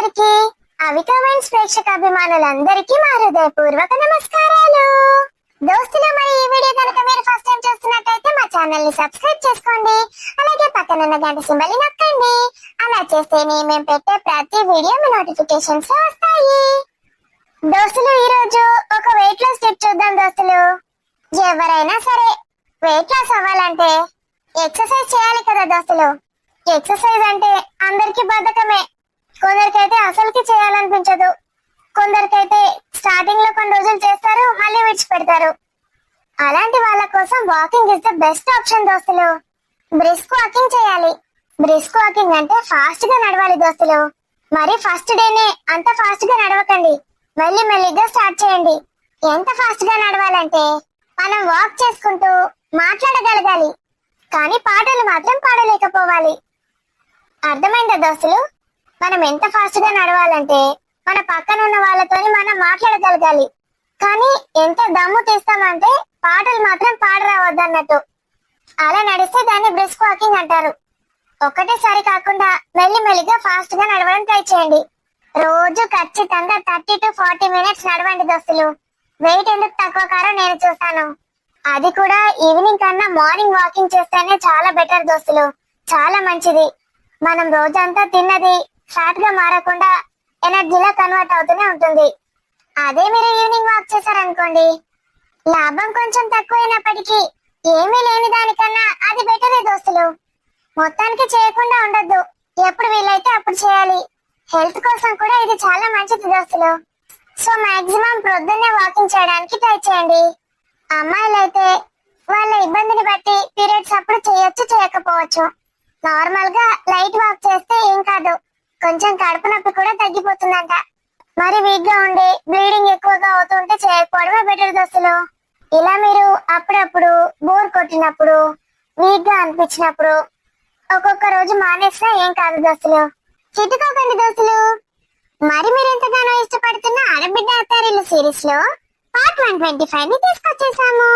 అందరికీ అవి కామెంట్స్ ప్రేక్షక అభిమానులందరికీ మా హృదయపూర్వక నమస్కారాలు. దోస్తులు, మరి ఈ వీడియో కనుక మీరు ఫస్ట్ టైం చూస్తున్నట్టయితే మా ఛానల్ ని సబ్స్క్రైబ్ చేసుకోండి. అలాగే పక్కనున్న గంట సింబల్ ని నొక్కండి. అలా చేస్తేనే మేము పెట్టే ప్రతి వీడియో మీ నోటిఫికేషన్స్ లో వస్తాయి. దోస్తులు, ఈ రోజు ఒక వెయిట్ లాస్ టిప్ చూద్దాం. దోస్తులు, ఎవరైనా సరే వెయిట్ లాస్ అవ్వాలంటే ఎక్సర్సైజ్ చేయాలి కదా దోస్తులు. ఎక్సర్సైజ్ అంటే అందరికి బద్ధకమే. కొందరికైతే అసలుకి చేయాలనిపించదు. కొందరికైతే స్టార్టింగ్ లో కొన్ని రోజులు చేస్తారు, మళ్ళీ విడిచిపెడతారు. అలాంటి వాళ్ళ కోసం walking is the best option దోస్తులు. బ్రిస్క్ వాకింగ్ చేయాలి. బ్రిస్క్ వాకింగ్ అంటే ఫాస్ట్ గా నడవాలి దోస్తులు. మరి ఫస్ట్ డేనే అంత ఫాస్ట్ గా నడవకండి, మెల్లిగా స్టార్ట్ చేయండి. ఎంత ఫాస్ట్ గా నడవాలంటే మనం వాక్ చేసుకుంటూ మాట్లాడగలగాలి, కానీ పాటలు మాత్రం పాడలేకపోవాలి. అర్థమైందా దోస్తులు? మనం ఎంత ఫాస్ట్ గా నడవాలంటే మన పక్కన ఉన్న వాళ్ళతోని మనం మాట్లాడగలగాలి, కానీ ఎంత దమ్ము తీస్తామంటే పాటలు మాత్రం పాడరావద్దన్నట్టు. అలా నడిస్తే దాన్ని బ్రిస్క్ వాకింగ్ అంటారు. ఒకటేసారి కాకుండా మెల్లిగా ఫాస్ట్ గా నడవడం ట్రై చేయండి. రోజు ఖచ్చితంగా 30 to 40 minutes నడవండి దోస్తులు. వెయిట్ ఎందుకు తక్కువ కారో నేను చూస్తాను. అది కూడా ఈవినింగ్ కన్నా మార్నింగ్ వాకింగ్ చేస్తేనే చాలా బెటర్ దోస్తులు. చాలా మంచిది. మనం రోజంతా తిన్నది ఫ్యాట్ గా మారకుండా ఎనర్జీలా కన్వర్ట్ అవుతూనే ఉంటుంది. అదే మీరు ఈవినింగ్ వాక్ చేశారనుకోండి, లాభం కొంచెం తక్కువైనప్పటికీ ఏమీ లేని దానికన్నా అది బెటరే దోస్తులు. మొత్తానికి చేయకుండా ఉండొద్దు, ఎప్పుడు వీలైతే అప్పుడు చేయాలి. హెల్త్ కోసం కూడా ఇది చాలా మంచిది దోస్తులు. సో మాక్సిమం ప్రొద్దున్నే వాకింగ్ చేయడానికి ట్రై చేయండి. అమ్మాయిలైతే వాళ్ళ ఇబ్బందిని బట్టి పీరియడ్స్ అప్పుడు చేయొచ్చు, చేయకపోవచ్చు. నార్మల్ గా లైట్ వాక్ చేస్తే ఏం కాదు, కొంచెం కడుపు నొప్పి కూడా తగ్గిపోతుందంట. మరి వీక్ గా ఉండి బ్లీడింగ్ ఎక్కువగా అవుతుంటే చేయకపోవడమే బెటర్ దోస్తులు. ఇలా మీరు అప్పుడప్పుడు బోర్ కొట్టినప్పుడు, వీక్ గా అనిపించినప్పుడు ఒక్కొక్క రోజు మానేసినా ఏం కాదు దోస్తులు. చిట్టుకోకండి దోస్తులు. మరి మీరు ఎంతగానో ఇష్టపడుతున్న ఆడబిడ్డ అత్తారిల్లు సిరీస్ లో పార్ట్ 125 ని తీసుకొచ్చేసాము.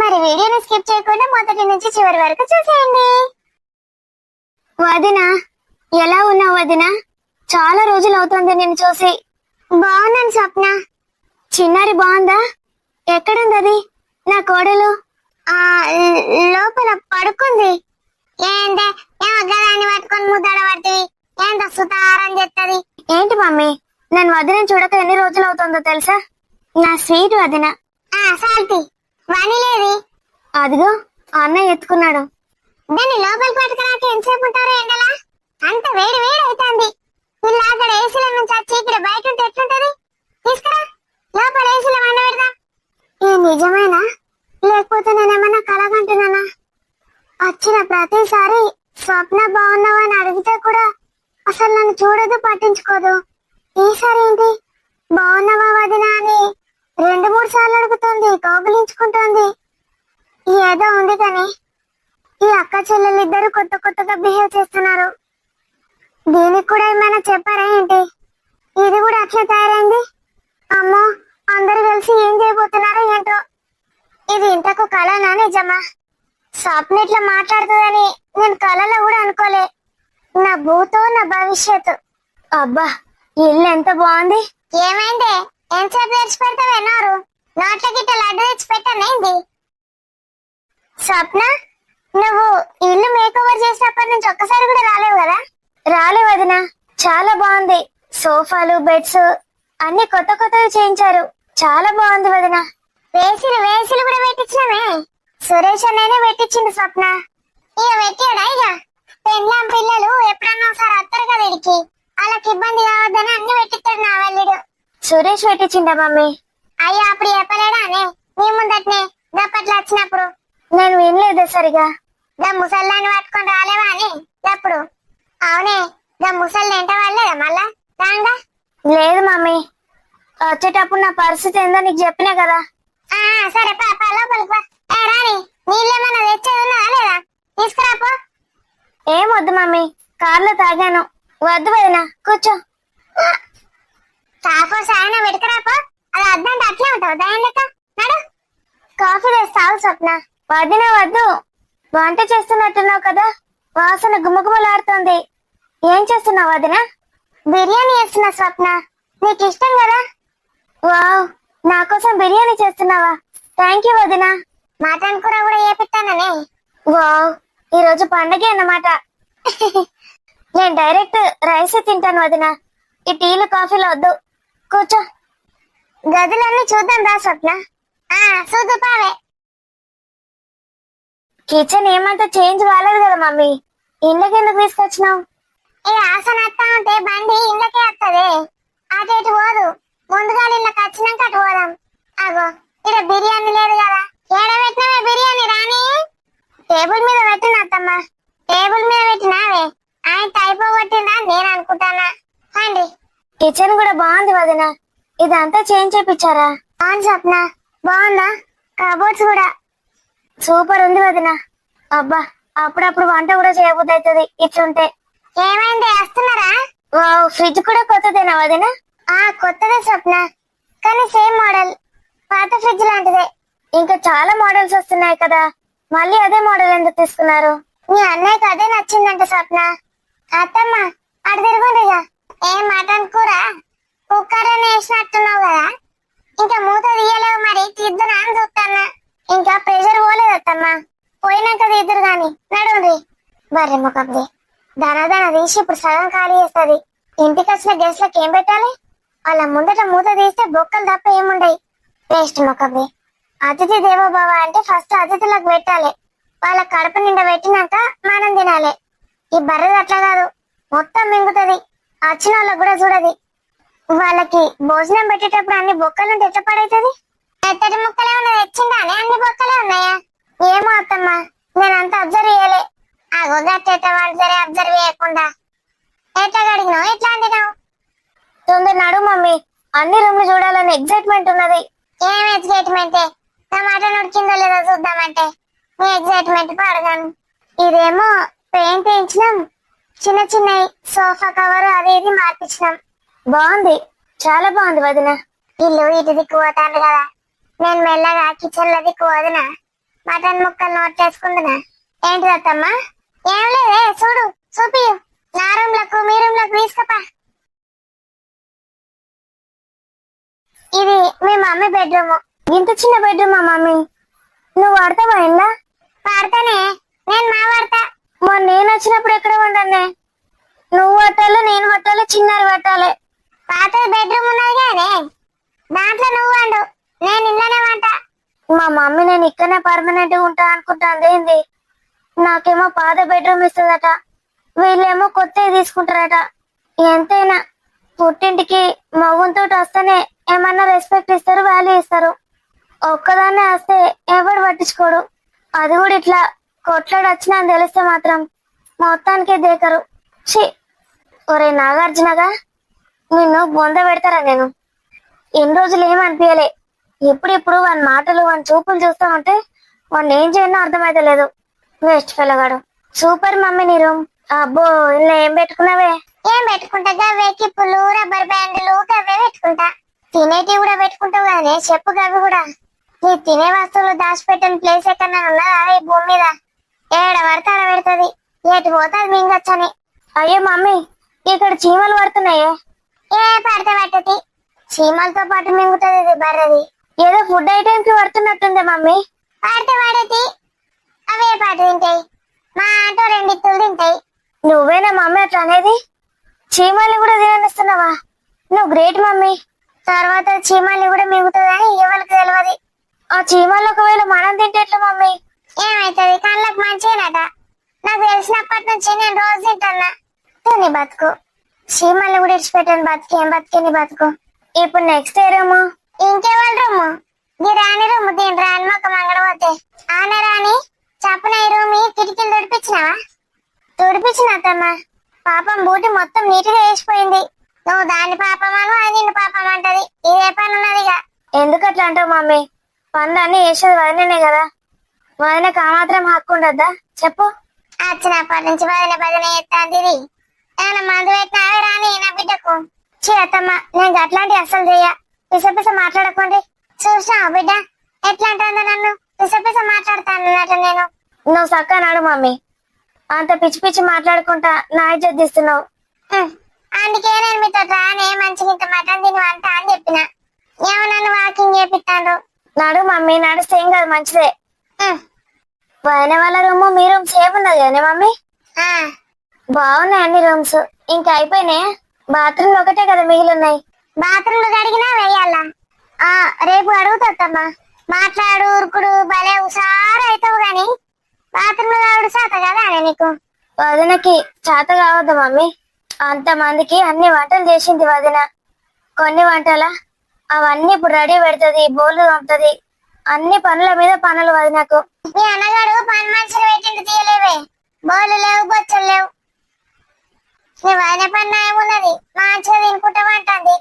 మరి వీడియోని స్కిప్ చేయకుండా మొదటి నుంచి చివరి వరకు చూసేయండి. వదినా, ఎలా ఉన్నావు వదినా? చాలా రోజులు అవుతుంది నేను చూసి. బాగున్నాను స్వప్న. చిన్నారి బాగుందా? ఎక్కడుంది అది నా కోడలు? లోపల పడుకుంది. ఏంటే ఏమగ్గాన్ని పట్టుకొని ముద్దాడ పడుతుంది, ఏంట సుతారం చెప్తుంది. ఏంటి మమ్మీ, నేను వదిన చూడక ఎన్ని రోజులు అవుతుందో తెలుసా? నా స్వీట్ వదిన. సాల్తి వనిలేది. అదిగో అన్నయ్య ఎత్తుకున్నాడు. దాన్ని లోపలికి పట్టుకురాక ఎంతసేపు ఉంటారో ఎండలా? అంత వేడి అవుతుంది. ఇలా అక్కడ ఏసీల నుంచి వచ్చి ఇక్కడ బయట ఉంటే ఎట్లుంటది? తీసుకురా, లోపల ఏసీలో వండ పెడదాం. ఏ నిజమేనా, లేకపోతే నేనేమన్నా కలగంటున్నానా? వచ్చిన ప్రతిసారి స్వప్న బాగున్నావు అని అడిగితే కూడా అసలు నన్ను చూడదు, పట్టించుకోదు. ఈసారి ఏంటి బాగున్నావా వదినా అని 2-3 సార్లు అడుగుతుంది, కౌగిలించుకుంటోంది. ఏదో ఉంది కానీ ఈ అక్క చెల్లెలు ఇద్దరు కొత్తగా బిహేవ్ చేస్తున్నారు. దీనికి కూడా ఏమైనా చెప్పారా ఏంటి? ఇది కూడా అట్లా తయారైంది. అమ్మో, అందరు కలిసి ఏం చేయబోతున్నారో ఏంటో. ఇది ఇంతకు కళనా నిజమా? స్వప్న ఇట్లా మాట్లాడుతుందని నేను కళలో కూడా అనుకోలే. నా భూతో నా భవిష్యత్తు. అబ్బా, ఇల్లు ఎంత బాగుంది. ఏమైంది, ఎంతసేపు తెచ్చి పెడతావేనారు? నోట్ల గిట్ట లడ్డు తెచ్చి పెట్టనేంది? స్వప్న, నువ్వు ఇల్లు మేక్ ఓవర్ చేసినప్పటి నుంచి ఒక్కసారి కూడా రాలేవు కదా? రాలేవు వదినా, చాలా బాగుంది. సోఫాలు, బెడ్స్ అన్ని కొత్తవి చేయించారు. చాలా బాగుంది వదినా. వేసిలు కూడా పెట్టించినమే. సురేష్ అన్ననే పెట్టించింది స్వప్న. ఇక పెట్టాడా? ఇక పెండ్లాం పిల్లలు ఎప్పుడన్నా ఒకసారి వస్తారు కదా ఇడికి, వాళ్ళకి ఇబ్బంది కావద్దని అన్ని పెట్టిస్తాడు నా వల్లుడు. సురేష్ పెట్టించిందా మమ్మీ? అయ్యో, అప్పుడు చెప్పలేడా అనే నీ ముందట్నే గప్పట్లు వచ్చినప్పుడు? నేను వినలేదు సరిగా. గా ముసల్లాన్ని పట్టుకొని రాలేవా అని ఎప్పుడు? అవునే, గా ముసల్ని ఎంట వాళ్ళేదా మళ్ళా రాంగా? లేదు మమ్మీ, వచ్చేటప్పుడు నా పరిస్థితి ఏందో నీకు చెప్పినా కదా. సరే పా లోపలికి రాని. నీళ్ళేమన్నా తెచ్చేది ఉన్నదా లేదా? తీసుకురాపో. ఏం వద్దు మమ్మీ, కార్లో తాగాను. వద్దు వదినా, కూర్చో. కాఫీ సాయన పెట్టుకురాపో. అది వద్దంటే అట్లే ఉంటావు దయం లెక్క. నడు, కాఫీ తెస్తావు స్వప్న. వదిన వద్దు, వంట చేస్తున్నట్టున్నావు కదా, వాసన గుమగుమలాడుతోంది. ఏం చేస్తున్నావు వదిన? బిర్యానీ చేస్తున్నా స్వప్న, నీకు ఇష్టం కదా? వావ్, నా కోసం బిర్యానీ చేస్తున్నావా? థ్యాంక్ యూ వదినా. మటన్ కూర కూడా చేపిస్తాననే. వావ్, ఈ రోజు పండగే అన్నమాట. నేను డైరెక్ట్ రైస్ తింటాను వదినా, ఈ టీలు కాఫీలు వద్దు. కూర్చో. గదులన్నీ చూద్దాం రా స్వప్న. చూద్దు పావే. కిచెన్ ఏమంతా చేంజ్ కాలేదు కదా మమ్మీ, ఇంట్లోకి ఎందుకు తీసుకొచ్చినావు? ఏ ఆసన వస్తా ఉంటే బండి ఇంట్లోకే వస్తుంది, అటు ఇటు పోదు. ముందుగా ఇళ్ళకి వచ్చినాక అటు పోదాం. అగో, ఇక్కడ బిర్యానీ లేదు కదా, ఏడ పెట్టినావే బిర్యానీ రాని? టేబుల్ మీద పెట్టిన అత్తమ్మ, టేబుల్ మీద పెట్టినావే. ఆయన అయిపోగొట్టిందా నేను అనుకుంటానా. అండి కిచెన్ కూడా బాగుంది వదిన, ఇదంతా చేంజ్ చేపించారా? అవును స్వప్న, బాగుందా? కబోర్డ్స్ కూడా సూపర్ ఉంది వదిన. అబ్బా, అప్పుడప్పుడు వంట కూడా చేయబుద్ధి అవుతుంది ఇట్లుంటే. ఏమైంది, వస్తున్నారా? వావ్, ఫ్రిడ్జ్ కూడా కొత్తదేనా వదిన? కొత్తదే స్వప్న, కానీ సేమ్ మోడల్, పాత ఫ్రిడ్జ్ లాంటిదే. ఇంకా చాలా మోడల్స్ వస్తున్నాయి కదా, మళ్ళీ అదే మోడల్ ఎందుకు తీసుకున్నారు? మీ అన్నయ్యకి అదే నచ్చిందంట స్వప్న. అత్తమ్మ అటు తిరుగుందిగా. ఏం మటన్ కూర కుక్కర్ అని వేసినట్టున్నావు కదా, ఇంకా మూత తీయలేవు, మరి తీద్దునా అని చూస్తానా. ఇంకా ప్రెషర్ పోలేదు అత్తమ్మ, పోయినాక తీద్దురు గాని నడుంది. బర్రె ముఖంది ధనధన తీసి ఇప్పుడు సగం ఖాళీ చేస్తుంది. ఇంటికి వచ్చిన గెస్ట్లకు ఏం పెట్టాలి? వాళ్ళ ముందట మూత తీస్తే బొక్కలు తప్ప ఏముండయి. వేస్ట్ ముఖంది. అతిథి దేవోభవ అంటే ఫస్ట్ అతిథులకు పెట్టాలి, వాళ్ళ కడుపు నిండా పెట్టినాక మనం తినాలి. ఈ బర్రెది అట్లా కాదు, మొత్తం మింగుతుంది, వచ్చిన వాళ్ళకి కూడా చూడది. వాళ్ళకి భోజనం పెట్టేటప్పుడు అన్ని బొక్కలు ఎట్లా పడవుతుంది? ఎత్తటి ముక్కలే ఉన్నది, తెచ్చిందా అన్ని బొక్కలే ఉన్నాయా? ఏమో అత్తమ్మ, నేనంతా అబ్జర్వ్ చేయలే. ఆ గొగ్గట్ట వాళ్ళు సరే అబ్జర్వ్ చేయకుండా ఎట్లా అడిగినావు, ఎట్లా అందినావు? తొందర నడు మమ్మీ, అన్ని రూమ్లు చూడాలని ఎగ్జైట్మెంట్ ఉన్నది. ఏం ఎగ్జైట్మెంటే? టమాటా ఉడికిందో లేదో చూద్దామంటే మీ ఎగ్జైట్మెంట్ పడగాను. ఇదేమో పెయింట్ వేయించినాం, చిన్న చిన్న సోఫా కవర్ అది ఇది మార్పించినాం. బాగుంది, చాలా బాగుంది వదిన. ఇల్లు ఇటు దిక్కు పోతాను కదా, నేను మెల్లగా కిచెన్ లో దిక్కు వదిన మటన్ ముక్కలు నోట్ చేసుకుంటున్నా. ఏంటి అత్తమ్మా? ఏం లేదే, చూడు చూపి, నా రూమ్ లకు మీ రూమ్ లకు తీసుకపో. ఇది మీ మమ్మీ బెడ్రూమ్. ఇంత చిన్న బెడ్రూమ్ మా మమ్మీ, నువ్వు వాడతావా? ఇలా వాడతానే, నేను మా వాడతా. మొన్న నేను వచ్చినప్పుడు ఎక్కడ వండానే? నువ్వు పట్టాలి, నేను పట్టాలి, చిన్నారి పట్టాలి. పాత బెడ్రూమ్ ఉన్నది కానీ దాంట్లో నువ్వు వండు, నేను ఇళ్ళనే వంట. మా మమ్మీ నేను ఇక్కడనే పర్మనెంట్ గా ఉంటా అనుకుంటాను. ఏంది, నాకేమో పాత బెడ్రూమ్ ఇస్తుందట, వీళ్ళేమో కొత్తవి తీసుకుంటారట. ఎంతైనా పుట్టింటికి మగుతో వస్తేనే ఏమన్నా రెస్పెక్ట్ ఇస్తారు, వాల్యూ ఇస్తారు. ఒక్కదాన్నే వస్తే ఎవడు పట్టించుకోడు. అది కూడా ఇట్లా కొట్లాడి వచ్చినా అని తెలిస్తే మాత్రం మొత్తానికే దేకరు. ఛీ, ఒరే నాగార్జునగా, నిన్ను బొంద పెడతారా నేను? ఎన్ని రోజులు ఏమనిపించలే, ఇప్పుడిప్పుడు వాని మాటలు వాని చూపులు చూస్తా ఉంటే వాడిని ఏం చేయనో అర్థమైతే లేదు. వేస్ట్ పిల్లగాడు. సూపర్ మమ్మీ నీ రూమ్. అబ్బో, ఇలా ఏం పెట్టుకున్నావే? ఏం పెట్టుకుంటా, గవ్వే కిప్పులు, రబ్బర్ బ్యాండ్లు, గవ్వే పెట్టుకుంటా. తినేటివి కూడా పెట్టుకుంటావు కానీ చెప్పు, గవి కూడా. నీ తినే వస్తువులు దాచిపెట్టిన ప్లేస్ ఎక్కడన్నా ఉన్నదా ఈ భూమి మీద? ఏడ పడితే ఆడ పెడుతుంది, ఎటు పోతుంది మింగొచ్చని. అయ్యో మమ్మీ, ఇక్కడ చీమలు పడుతున్నాయే. ఏ పడితే పట్టది, చీమలతో పాటు మింగుతుంది ఇది బర్రది. ఏదో ఫుడ్ ఐటమ్ కి పడుతున్నట్టుంది మమ్మీ. పడితే పడేది, అవే పాటు తింటాయి, మా ఆటో రెండిత్తులు తింటాయి. నువ్వేనా మమ్మీ అట్లా అనేది? చీమల్ని కూడా తిననిస్తున్నావా? నువ్వు గ్రేట్ మమ్మీ. తర్వాత చీమల్ని కూడా మింగుతుందని ఎవరికి తెలియదు. ఆ చీమలు ఒకవేళ మనం తింటే ఎట్లా మమ్మీ? ఏమైతుంది, కళ్ళకు మంచిగానట. నాకు తెలిసినప్పటి నుంచి నేను రోజు తింటున్నా. తిని బతుకు, చీమల్ని కూడా ఇడిచిపెట్టాను. బతికేం బతికేని బతుకు. ఇప్పుడు నెక్స్ట్ ఏ రూము? ఇంకెవరి రూము? నీ రాని రూము. దీని రాని మొక్క మంగళపోతే ఆన రాని చప్పున ఈ రూమి కిటికీలు తుడిపించినావా? తుడిపించిన అత్తమ్మ. పాపం బూటి మొత్తం నీటిగా వేసిపోయింది. నువ్వు దాని పాపమాను, అది నిన్ను పాపం అంటది. ఇదే పని ఉన్నదిగా. ఎందుకు అట్లా అంటావు మమ్మీ? పనులన్నీ వేసేది వదిననే కదా, వదినకు ఆ మాత్రం హక్కు ఉండద్దా చెప్పు? వచ్చినప్పటి నుంచి వదిన భజన ఎత్తాంది. ఏమైనా మందు పెట్టినావే రాని నా బిడ్డకు? చీ అత్తమ్మ, నేను అట్లాంటివి అస్సలు చెయ్య. పిసపిస మాట్లాడకండి. చూసినావు బిడ్డ ఎట్లా అంటుందో నన్ను? పిసపిస మాట్లాడతానట నేను. నువ్వు చక్కగా నాడు మమ్మీ, అంత పిచ్చి పిచ్చి మాట్లాడుకుంటా నా ఇజ్జత్ తీస్తున్నావు. అందుకే నేను మీతో రానే మంచిగా ఇంత మటన్ తిని వంట అని చెప్పిన. ఏమో నన్ను వాకింగ్ చేపిస్తాను. నడు మమ్మీ, నడిస్తే ఏం కాదు, మంచిదే. ఉమ్, పైన వాళ్ళ రూమ్ మీ రూమ్ సేమ్ ఉన్నది కానీ మమ్మీ. ఆ, బాగున్నాయి అన్ని రూమ్స్. ఇంకా అయిపోయినాయి. బాత్రూమ్ ఒకటే కదా మిగిలి ఉన్నాయి. బాత్రూమ్లు కడిగినా వెయ్యాలా? ఆ, రేపు అడుగుతామ్మా. మాట్లాడు ఉరుకుడు భలే హుషారు అవుతావు గాని బాత్రూమ్లు కావడు సాత కదా అని నీకు. వదినకి చేత కావద్దు మమ్మీ. అంత మందికి అన్ని వంటలు చేసింది వదిన. కొన్ని వంటల అవన్నీ ఇప్పుడు రెడీ పెడుతుంది, బోర్లు తోముతుంది. అన్ని పనుల మీద పనులు వదినకు. మీ అన్నగాడు పని మనుషులు పెట్టింది తీయలేవే. బోళ్ళు లేవు, బొచ్చలు లేవు. నీ వదిన పని ఏమున్నది, మంచిగా తినుకుంటామంటుంది.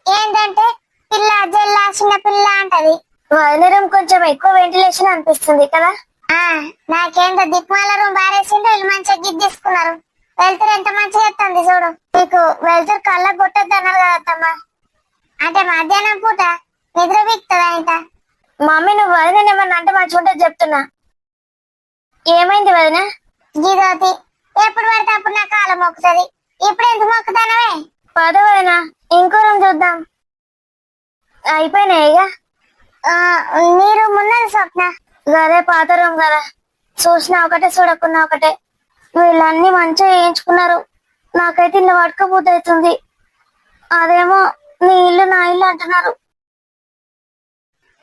ఏంటంటే పిల్ల జల్ల చిన్న పిల్ల అంటది. వదిన రూమ్ కొంచెం ఎక్కువ వెంటిలేషన్ అనిపిస్తుంది కదా. ఆ, నాకేంటో దిక్మాల రూమ్ బారేసిండు, వీళ్ళు మంచిగా గిద్దేసుకున్నారు. వెళ్తురు ఎంత మంచిగా ఎత్తుంది చూడు. నీకు వెళ్తురు కళ్ళకు కొట్టద్దు అన్నారు కదా అత్తమ్మ. అంటే మధ్యాహ్నం పూట నిద్ర వీక్తుందా ఇంత? మమ్మీ నువ్వు వదిన ఏమన్నా అంటే మంచిగా ఉంటుంది చెప్తున్నా. ఏమైంది వదిన? గీదోతి ఎప్పుడు పడితే అప్పుడు నా కాలం మొక్కుతుంది. ఇప్పుడు ఎందుకు మొక్కుతానవే? పద వదిన, ఇంకో రూమ్ చూద్దాం. అయిపోయినాయి ఇక. మీరు మున్నది స్వప్న. అదే పాత రూమ్ కదా, చూసినా ఒకటే చూడకున్నా ఒకటే. వీళ్ళన్నీ మంచిగా వేయించుకున్నారు. నాకైతే ఇల్లు పట్టుకపోతుంది. అదేమో నీ ఇల్లు నా ఇల్లు అంటున్నారు.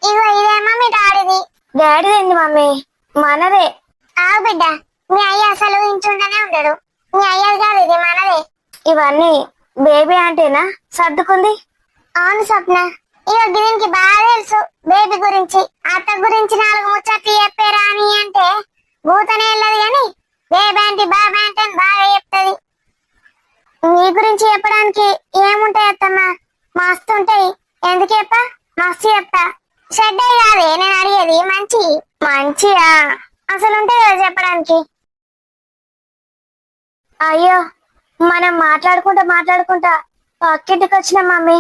ఇగో ఇదేమో మీ డాడీది. డాడీదేంది మమ్మీ, మనదే. ఆవు బిడ్డ, మీ అయ్య అసలు ఇంచుండనే ఉండడు. మీ అయ్యది కాదు, ఇది మనదే. ఇవన్నీ బేబీ అంటేనా సర్దుకుంది? అవును స్వప్న. ఇగో దీనికి బాగా తెలుసు బేబీ గురించి. అత్త గురించి 4 ముచ్చట్లు చెప్పారా అని అంటే భూతనే వెళ్ళదు గాని బేబీ అంటే బాబా అంటే అని బాగా చెప్తది. నీ గురించి చెప్పడానికి ఏముంటాయి అత్తమ్మా, మస్తు ఉంటాయి. ఎందుకు చెప్ప? మస్తు చెప్తా. చెడ్డే కాదే నేను అడిగేది, మంచి. మంచియా? అసలు ఉంటాయి కదా చెప్పడానికి. అయ్యో, మనం మాట్లాడుకుంటా పక్కింటికి వచ్చినాం మమ్మీ.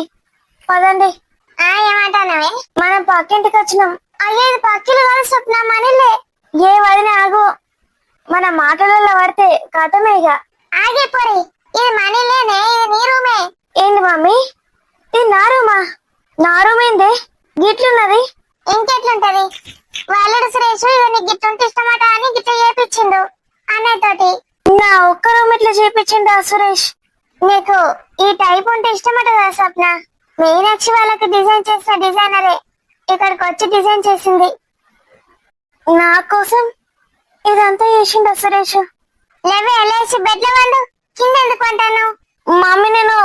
పదండి. ఏమంటానవే? మనం పక్కింటికి వచ్చినాం. అయ్యో ఇది పక్కిలు కాదు స్వప్న, మనీలే. ఏ వదిన ఆగు, మన మాటలలో పడితే కథమే ఇక. ఆగిపోరి, ఇది మనీలేనే, ఇది నీ రూమే. ఏంది మమ్మీ, ఇది నా రూమా? నా రూమ్ ఏంది గిట్లున్నది? ఇంకెట్లుంటది? వాళ్ళడు సురేష్ ఇక నీకు గిట్లుంటే ఇష్టమట అని గిట్ల చేపించిండు అన్నయ్య తోటి. నా ఒక్క రూమ్ ఇట్లా చేపించిండు ఆ సురేష్. నీకు ఈ టైప్ ఉంటే ఇష్టమట కదా స్వప్న. మీనాక్షి వాళ్ళకి డిజైన్ చేసిన డిజైనరే ఇక్కడికి వచ్చి డిజైన్ చేసింది. నా కోసం ఇదంతా చేసిండు సురేష్. లేవే లేచి బెడ్ల వాళ్ళు కింద ఎందుకు అంటాను? మమ్మీ నేను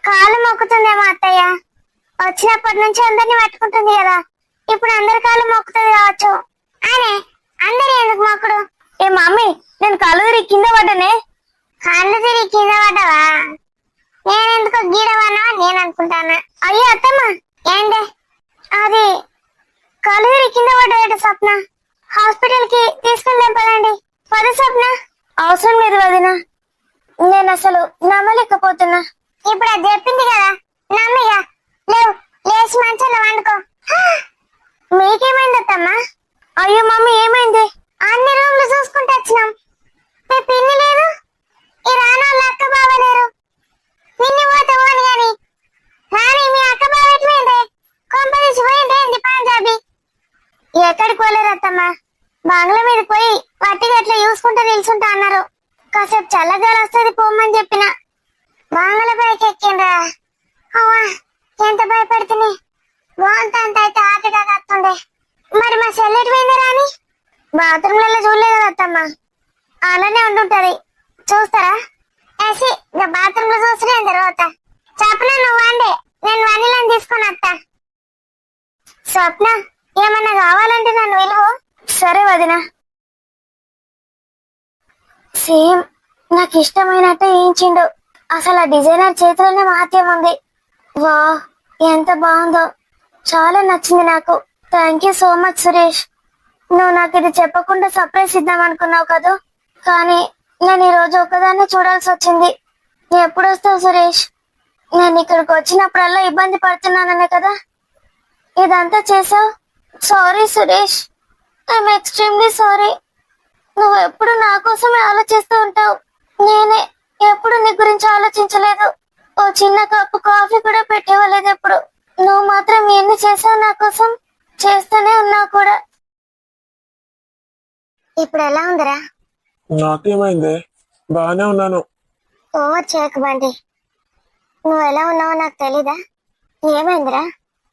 కాలు మొక్కుతుందేమో అత్తయ్య. వచ్చినప్పటి నుంచి అందరిని పట్టుకుంటుంది కదా, ఇప్పుడు అందరి కాలు మొక్కుతుంది కావచ్చు. అనే అందరి ఎందుకు మొక్కుడు? ఏ మమ్మీ, నేను కళ్ళు తిరిగి కింద పడ్డానే. కళ్ళు తిరిగి కింద పడ్డావా? నేనెందుకు గీడవానా నేను అనుకుంటానా. అయ్యో అత్తమ్మ, ఏంటే అది కళ్ళు తిరిగి కింద పడ్డాడట స్వప్న. హాస్పిటల్ కి తీసుకుని పదండి. పద స్వప్న. అవసరం లేదు వదిన, నేను అసలు నమ్మలేకపోతున్నా. ఇప్పుడు అది చెప్పింది కదా, నమ్మిగా. లేవు, లేచి మంచంలో వండుకో. మీకేమైంది అత్తమ్మా? అయ్యో మమ్మీ, ఏమైంది? అన్ని రూమ్లు చూసుకుంటూ వచ్చినాం. మీ పిన్ని లేదు, ఈ రానోళ్ళ అక్క బావ లేరు. పిన్ని పోతే పోని గాని రాని మీ అక్క బావ ఎట్లయింది? కొంపదీసి పోయింది పంజాబీ. ఎక్కడికి పోలేరు అత్తమ్మా, బంగ్లా మీద పోయి వట్టిగా అట్లా చూసుకుంటూ నిల్చుంటా అన్నారు. కాసేపు చల్లగాలి వస్తుంది పోమ్మని చెప్పిన. బంగ్లా పైకి ఎక్కిండ్రా. అవ్వా ఎంత భయపడుతుంది. బాగుంతా అంత అయితే ఆటగా కత్తుండే. మరి మా సెల్లెట్ పోయిందా రాని? బాత్రూమ్లలో చూడలేదు కదా అత్తమ్మా, అలానే ఉండుంటది. చూస్తారా? వేసి బాత్రూమ్ లో చూసిన తర్వాత చెప్పనా నువ్వు అండే, నేను వనిలని తీసుకొని వస్తా. స్వప్న, ఏమన్నా కావాలంటే నన్ను విలువు. సరే వదిన. సేమ్ నాకు ఇష్టమైనట్టే వేయించిండు. అసలు ఆ డిజైనర్ చేతిలోనే మహత్యం ఉంది. వా, ఎంత బాగుందో, చాలా నచ్చింది నాకు. Thank you so much Suresh. నువ్వు నాకు ఇది చెప్పకుండా సర్ప్రైజ్ ఇద్దాం అనుకున్నావు కదా, కానీ నేను ఈ రోజు ఒక్కదాన్ని చూడాల్సి వచ్చింది. నువ్వు ఎప్పుడు వస్తావు సురేష్? నేను ఇక్కడికి వచ్చినప్పుడల్లా ఇబ్బంది పడుతున్నాననే కదా ఇదంతా చేసావు. Sorry Suresh, I'm extremely sorry. నువ్వు ఎప్పుడు నా కోసమే ఆలోచిస్తూ ఉంటావు, నేనే ఎప్పుడు నీ గురించి ఆలోచించలేదు. ఓ చిన్న కప్పు కాఫీ కూడా పెట్టేవాలేదు ఎప్పుడు. నువ్వు మాత్రం ఎన్ని చేసావు నా కోసం, చేస్తూనే ఉన్నావు కూడా. ఇప్పుడు ఎలా ఉందిరా? నాకేమైంది? బాగానే ఉన్నాను. ఓవర్ చేయకు బండి. నువ్వు ఎలా ఉన్నావో నాకు తెలీదా? ఏమైందిరా?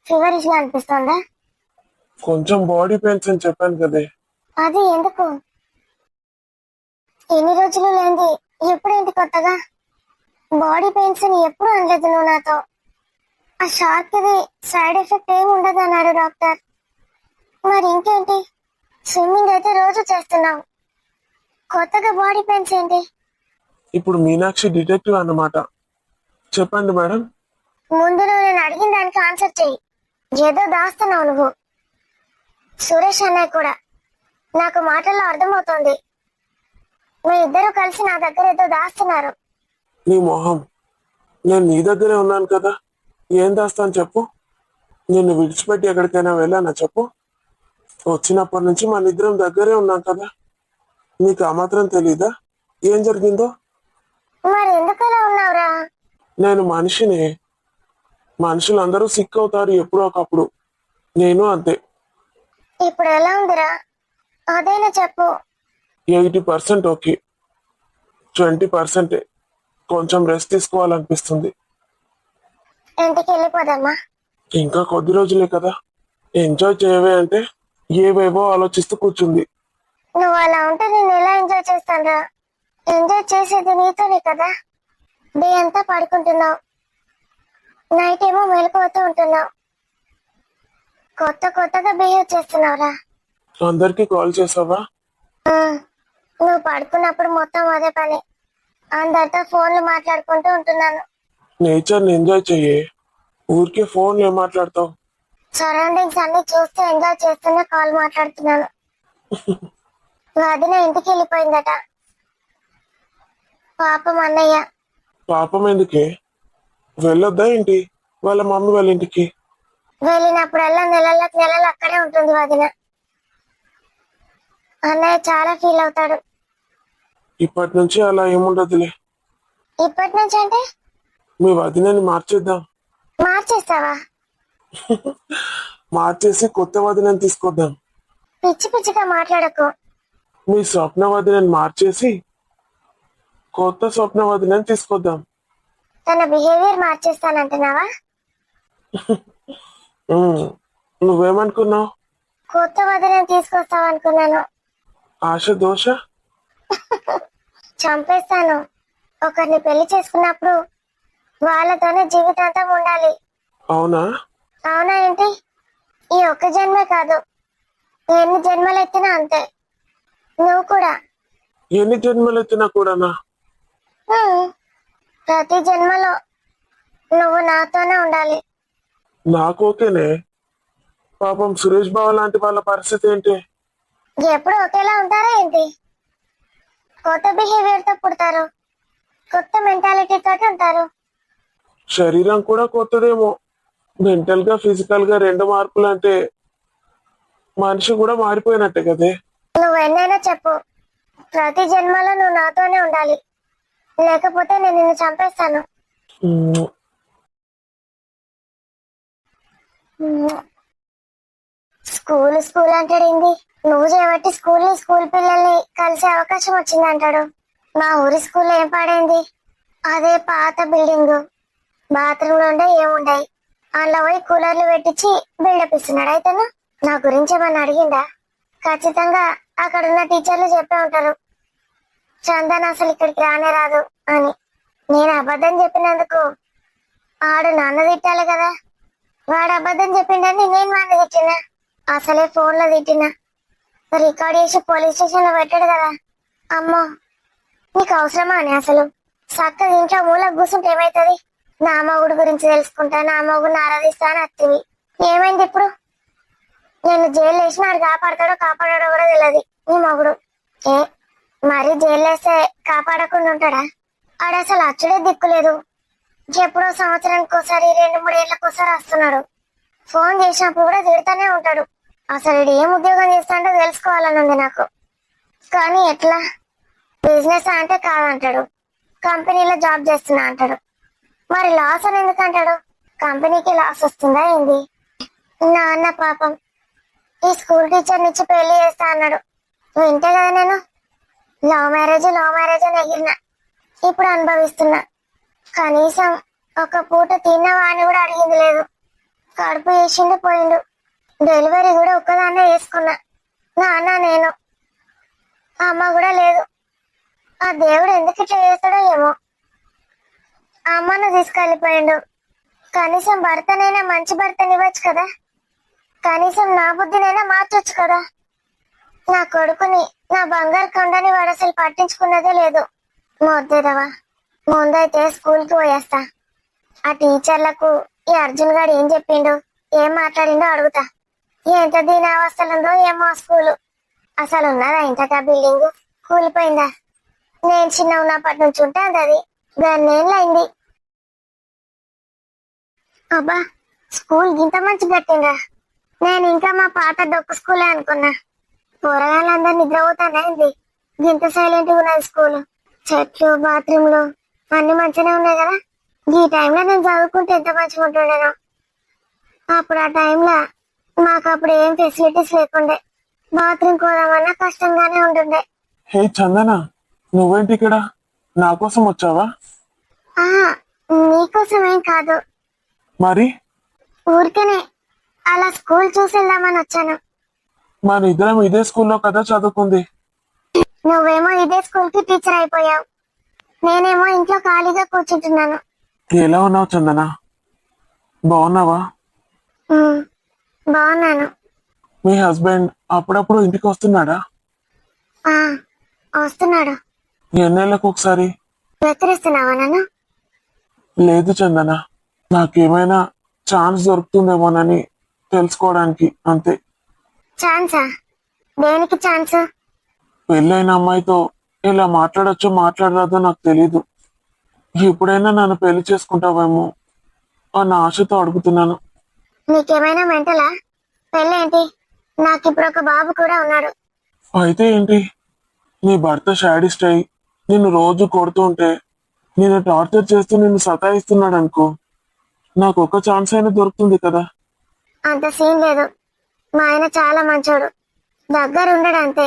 ఫీవరిష్ గా అనిపిస్తుందా? కొంచెం బాడీ పెయిన్స్ అని చెప్పాను కదే. అది ఎందుకు? ఎన్ని రోజులు లేంది ఎప్పుడేంటి కొత్తగా? బాడీ పెయిన్స్ అని ఎప్పుడు అనలేదు నువ్వు నాతో. ఆ షాక్ ది సైడ్ ఎఫెక్ట్ ఏమి ఉండదు అన్నాడు డాక్టర్. మరి ఇంకేంటి? స్విమ్మింగ్ అయితే రోజు చేస్తున్నావు, కొత్తగా బాడీ పెయిన్స్ ఏంటి? ఇప్పుడు మీనాక్షి డిటెక్టివ్ అన్నమాట. చెప్పండి మేడం. ముందు నువ్వు నేను అడిగిన దానికి ఆన్సర్ చెయ్యి. ఏదో దాస్తున్నావు నువ్వు. సురేష్ అన్నయ్య కూడా నాకు మాటల్లో అర్థమవుతోంది. మీ ఇద్దరు కలిసి నా దగ్గర ఏదో దాస్తున్నారు. నీ మొహం, నేను నీ దగ్గరే ఉన్నాను కదా, ఏం దాస్తాను చెప్పు? నిన్ను విడిచిపెట్టి ఎక్కడికైనా వెళ్ళానా చెప్పు? వచ్చినప్పటి నుంచి మన ఇద్దరం దగ్గరే ఉన్నాం కదా, నీకు ఆ మాత్రం తెలీదా ఏం జరిగిందో? మరి ఎందుకలా ఉన్నావురా? నేను మనిషిని. మనుషులందరూ సిక్ అవుతారు ఎప్పుడో ఒకప్పుడు, నేను అంతే. ఇప్పుడు ఎలా ఉందిరా? అదైనా చెప్పు. 80% ఓకే, 20% కొంచెం రెస్ట్ తీసుకోవాలనిపిస్తుంది. ఇంటికి వెళ్ళిపోదమ్మా. ఇంకా కొద్ది రోజులే కదా, ఎంజాయ్ చేయవే అంటే ఏవేవో ఆలోచిస్తూ కూర్చుంది. నువ్వు అలా ఉంటే నేను ఎలా ఎంజాయ్ చేస్తానురా? ఎంజాయ్ చేసేది నీతోనే కదా. డే అంతా పడుకుంటున్నావు, నైట్ ఏమో మెలకువతో ఉంటున్నావు. కొత్తగా బిహేవ్ చేస్తున్నావురా. అందరికి కాల్ చేసావా? నువ్వు పడుకున్నప్పుడు మొత్తం అదే పని. అందరితో ఫోన్లు మాట్లాడుకుంటూ ఉంటున్నాను. నేచర్ని ఎంజాయ్ చెయ్యే, ఊరికే ఫోన్ ఏం మాట్లాడతావు? సరౌండింగ్స్ అన్ని చూస్తూ ఎంజాయ్ చేస్తూనే కాల్ మాట్లాడుతున్నాను. వదిన ఇంటికి వెళ్ళిపోయిందట. పాపం అన్నయ్య. పాపం ఎందుకే? వెళ్ళొద్దా ఏంటి వాళ్ళ మమ్మీ వాళ్ళ ఇంటికి? వెళ్ళినప్పుడల్లా నెలలు అక్కడే ఉంటుంది వదిన. అన్నయ్య చాలా ఫీల్ అవుతాడు. ఇప్పటి నుంచి అలా ఏముండదులే. ఇప్పటి నుంచి అంటే? మీ వదినని మార్చేద్దాం. మార్చేస్తావా? మార్చేసి కొత్త వదినని తీసుకొద్దాం. పిచ్చి పిచ్చిగా మాట్లాడకు. మీ స్వప్న వదినని మార్చేసి కొత్త స్వప్న వదినని తీసుకొద్దాం. తన బిహేవియర్ మార్చేస్తానంటున్నావా? నువ్వేమనుకున్నావు? కొత్త వదినని తీసుకొస్తావనుకున్నాను. ఆశ దోష. చంపేస్తాను. ఒకరిని పెళ్లి చేసుకున్నప్పుడు వాళ్ళతోనే జీవితాంతం ఉండాలి. అవునా? అవునా ఏంటి? ఈ ఒక్క జన్మే కాదు, ఎన్ని జన్మలు ఎత్తినా అంతే. నువ్వు కూడా. ఎన్ని జన్మలు ఎత్తినా కూడానా? ప్రతి జన్మలో నువ్వు నాతోనే ఉండాలి. నాకు ఓకేనే. పాపం సురేష్ బావ లాంటి వాళ్ళ పరిస్థితి ఏంటి? ఎప్పుడు ఒకేలా ఉంటారా ఏంటి? కొత్త బిహేవియర్ తో పుడతారు, కొత్త మెంటాలిటీ తోటి ఉంటారు. శరీరం కూడా కొత్తదేమో. మెంటల్ గా ఫిజికల్ గా 2 మార్పులు అంటే మనిషి కూడా మారిపోయినట్టే కదే. నువ్వు ఎన్నైనా చెప్పు, ప్రతి జన్మలో నువ్వు నాతోనే ఉండాలి, లేకపోతే నేను నిన్ను చంపేస్తాను. స్కూల్ అంటాడేంది? నువ్వు చేయబట్టి స్కూల్ పిల్లల్ని కలిసే అవకాశం వచ్చింది అంటాడు. మా ఊరి స్కూల్ ఏం పాడైంది? అదే పాత బిల్డింగ్, బాత్రూమ్ లో ఉండే ఏముండాయి. అందులో పోయి కూలర్లు పెట్టించి బిల్డప్ ఇస్తున్నాడు. అయితేను నా గురించి ఏమన్నా అడిగిందా? ఖచ్చితంగా అక్కడ ఉన్న టీచర్లు చెప్పే ఉంటారు, చందన్ అసలు ఇక్కడికి రానే రాదు అని. నేను అబద్ధం చెప్పినందుకు ఆడు నన్ను తిట్టాలి కదా. వాడు అబద్ధం చెప్పిండని నేను వాడిని తిట్టినా, అసలే ఫోన్ లో తిట్టినా, రికార్డ్ చేసి పోలీస్ స్టేషన్ లో పెట్టాడు కదా. అమ్మో, నీకు అవసరమా అని అసలు? చక్కగా ఇంట్లో మూలకు కూర్చుంటే ఏమైతుంది? నా మొగుడు గురించి తెలుసుకుంటా, నా మొగుడిని ఆరాధిస్తా అని అత్తివి. ఏమైంది ఇప్పుడు? నేను జైలు వేసిన ఆడు కాపాడాడో కూడా తెలియదు నీ మొగుడు. ఏ మరి జైలు వేస్తే కాపాడకుండా ఉంటాడా? ఆడు అసలు అచ్చుడే దిక్కులేదు. ఎప్పుడో సంవత్సరానికి ఒకసారి 2-3 ఏళ్ళకోసారి వస్తున్నాడు. ఫోన్ చేసినప్పుడు కూడా తిడతానే ఉంటాడు. అసలు వీడు ఏం ఉద్యోగం చేస్తాడో తెలుసుకోవాలని ఉంది నాకు. కానీ ఎట్లా? బిజినెస్ అంటే కాదంటాడు, కంపెనీలో జాబ్ చేస్తున్నా అంటాడు. మరి లాస్ అని ఎందుకంటాడు? కంపెనీకి లాస్ వస్తుందా ఏంది? నాన్న పాపం ఈ స్కూల్ టీచర్ నుంచి పెళ్లి చేస్తా అన్నాడు. వింటే కదా నేను లవ్ మ్యారేజ్ అని ఎగిరిన. ఇప్పుడు అనుభవిస్తున్నా. కనీసం ఒక పూట తిన్నావా అని కూడా అడిగింది లేదు. కడుపు వేసిండు పోయిండు. డెలివరీ కూడా ఒక్కదాన్నే వేసుకున్నా. నాన్న నేను, అమ్మ కూడా లేదు. ఆ దేవుడు ఎందుకు ఇట్లా చేస్తాడో ఏమో. అమ్మను తీసుకెళ్ళిపోయిండు. కనీసం భర్తనైనా మంచి భర్తనివ్వచ్చు కదా. కనీసం నా బుద్ధినైనా మార్చొచ్చు కదా. నా కొడుకుని, నా బంగారు కొండని వాడు అసలు పట్టించుకున్నదే లేదు. మొద్దేదవా, ముందైతే స్కూల్కి పోయేస్తా. ఆ టీచర్లకు ఈ అర్జున్ గారు ఏం చెప్పిండు, ఏం మాట్లాడిండో అడుగుతా. ఎంత దీని అవస్థలుందో ఏమో ఆ స్కూలు. అసలు ఉన్నదా ఇంతకా బిల్డింగ్? కూలిపోయిందా? నేను చిన్న ఉన్నప్పటి నుంచి ఉంటుంది అది. 2 ఏళ్ళైంది. అబ్బా, స్కూల్ గింత మంచి కట్టిండ్రా. నేను ఇంకా మా పాత డొక్కు స్కూలే అనుకున్నా. కూరగాయలందరూ నిద్రపోతానైంది. గింత సైలెంట్ గా ఉన్నది స్కూల్. చెట్లు, బాత్రూమ్లు అన్ని మంచిగానే ఉన్నాయి కదా. ఈ టైంలో నేను చదువుకుంటే ఎంత మంచిగా ఉంటుండేనో. అప్పుడు ఆ టైంలో మాకు అప్పుడు ఏం ఫెసిలిటీస్ లేకుండే. బాత్రూమ్ పోదామన్నా కష్టంగానే ఉంటుండే. హే చందన, నువ్వేంటి ఇక్కడ? నా కోసం వచ్చావా? ఆహా, నీకోసం ఏం కాదు. మరి ఊరికనే అలా స్కూల్ చూసి వెళ్దామని వచ్చాను. మన ఇద్దరం ఇదే స్కూల్లో కదా చదువుకుంది. నువ్వేమో ఇదే స్కూల్ కి టీచర్ అయిపోయావు. నేనేమో ఇంట్లో ఖాళీగా కూర్చుంటున్నాను. ఎలా ఉన్నావు చందన? బాగున్నావా? ఉమ్, బాగున్నాను. మీ హస్బెండ్ అప్పుడప్పుడు ఇంటికి వస్తున్నాడా? ఆ, వస్తున్నాడు. ఎన్నేళ్ళకు ఒకసారి? వెక్కిరిస్తున్నావా నన్ను? లేదు చందన, నాకేమైనా ఛాన్స్ దొరుకుతుందేమోనని తెలుసుకోవడానికి అంతే. ఛాన్సా? దేనికి ఛాన్స్? పెళ్ళైన అమ్మాయితో ఇలా మాట్లాడొచ్చో మాట్లాడరాదో నాకు తెలీదు. ఎప్పుడైనా నన్ను పెళ్లి చేసుకుంటావేమో అన్న ఆశతో అడుగుతున్నాను. నీకేమైనా మెంటలా? పెళ్ళేంటి? నాకిప్పుడు ఒక బాబు కూడా ఉన్నాడు. అయితే ఏంటి? నీ భర్త శాడిస్ట్ అయి నిన్ను రోజు కొడుతూ ఉంటే, నిన్ను టార్చర్ చేస్తూ నిన్ను సతాయిస్తున్నాడు అనుకో, నాకు ఒక ఛాన్స్ అయినా దొరుకుతుంది కదా. అంత సీన్ లేదు. మా ఆయన చాలా మంచోడు. దగ్గర ఉండడు అంతే.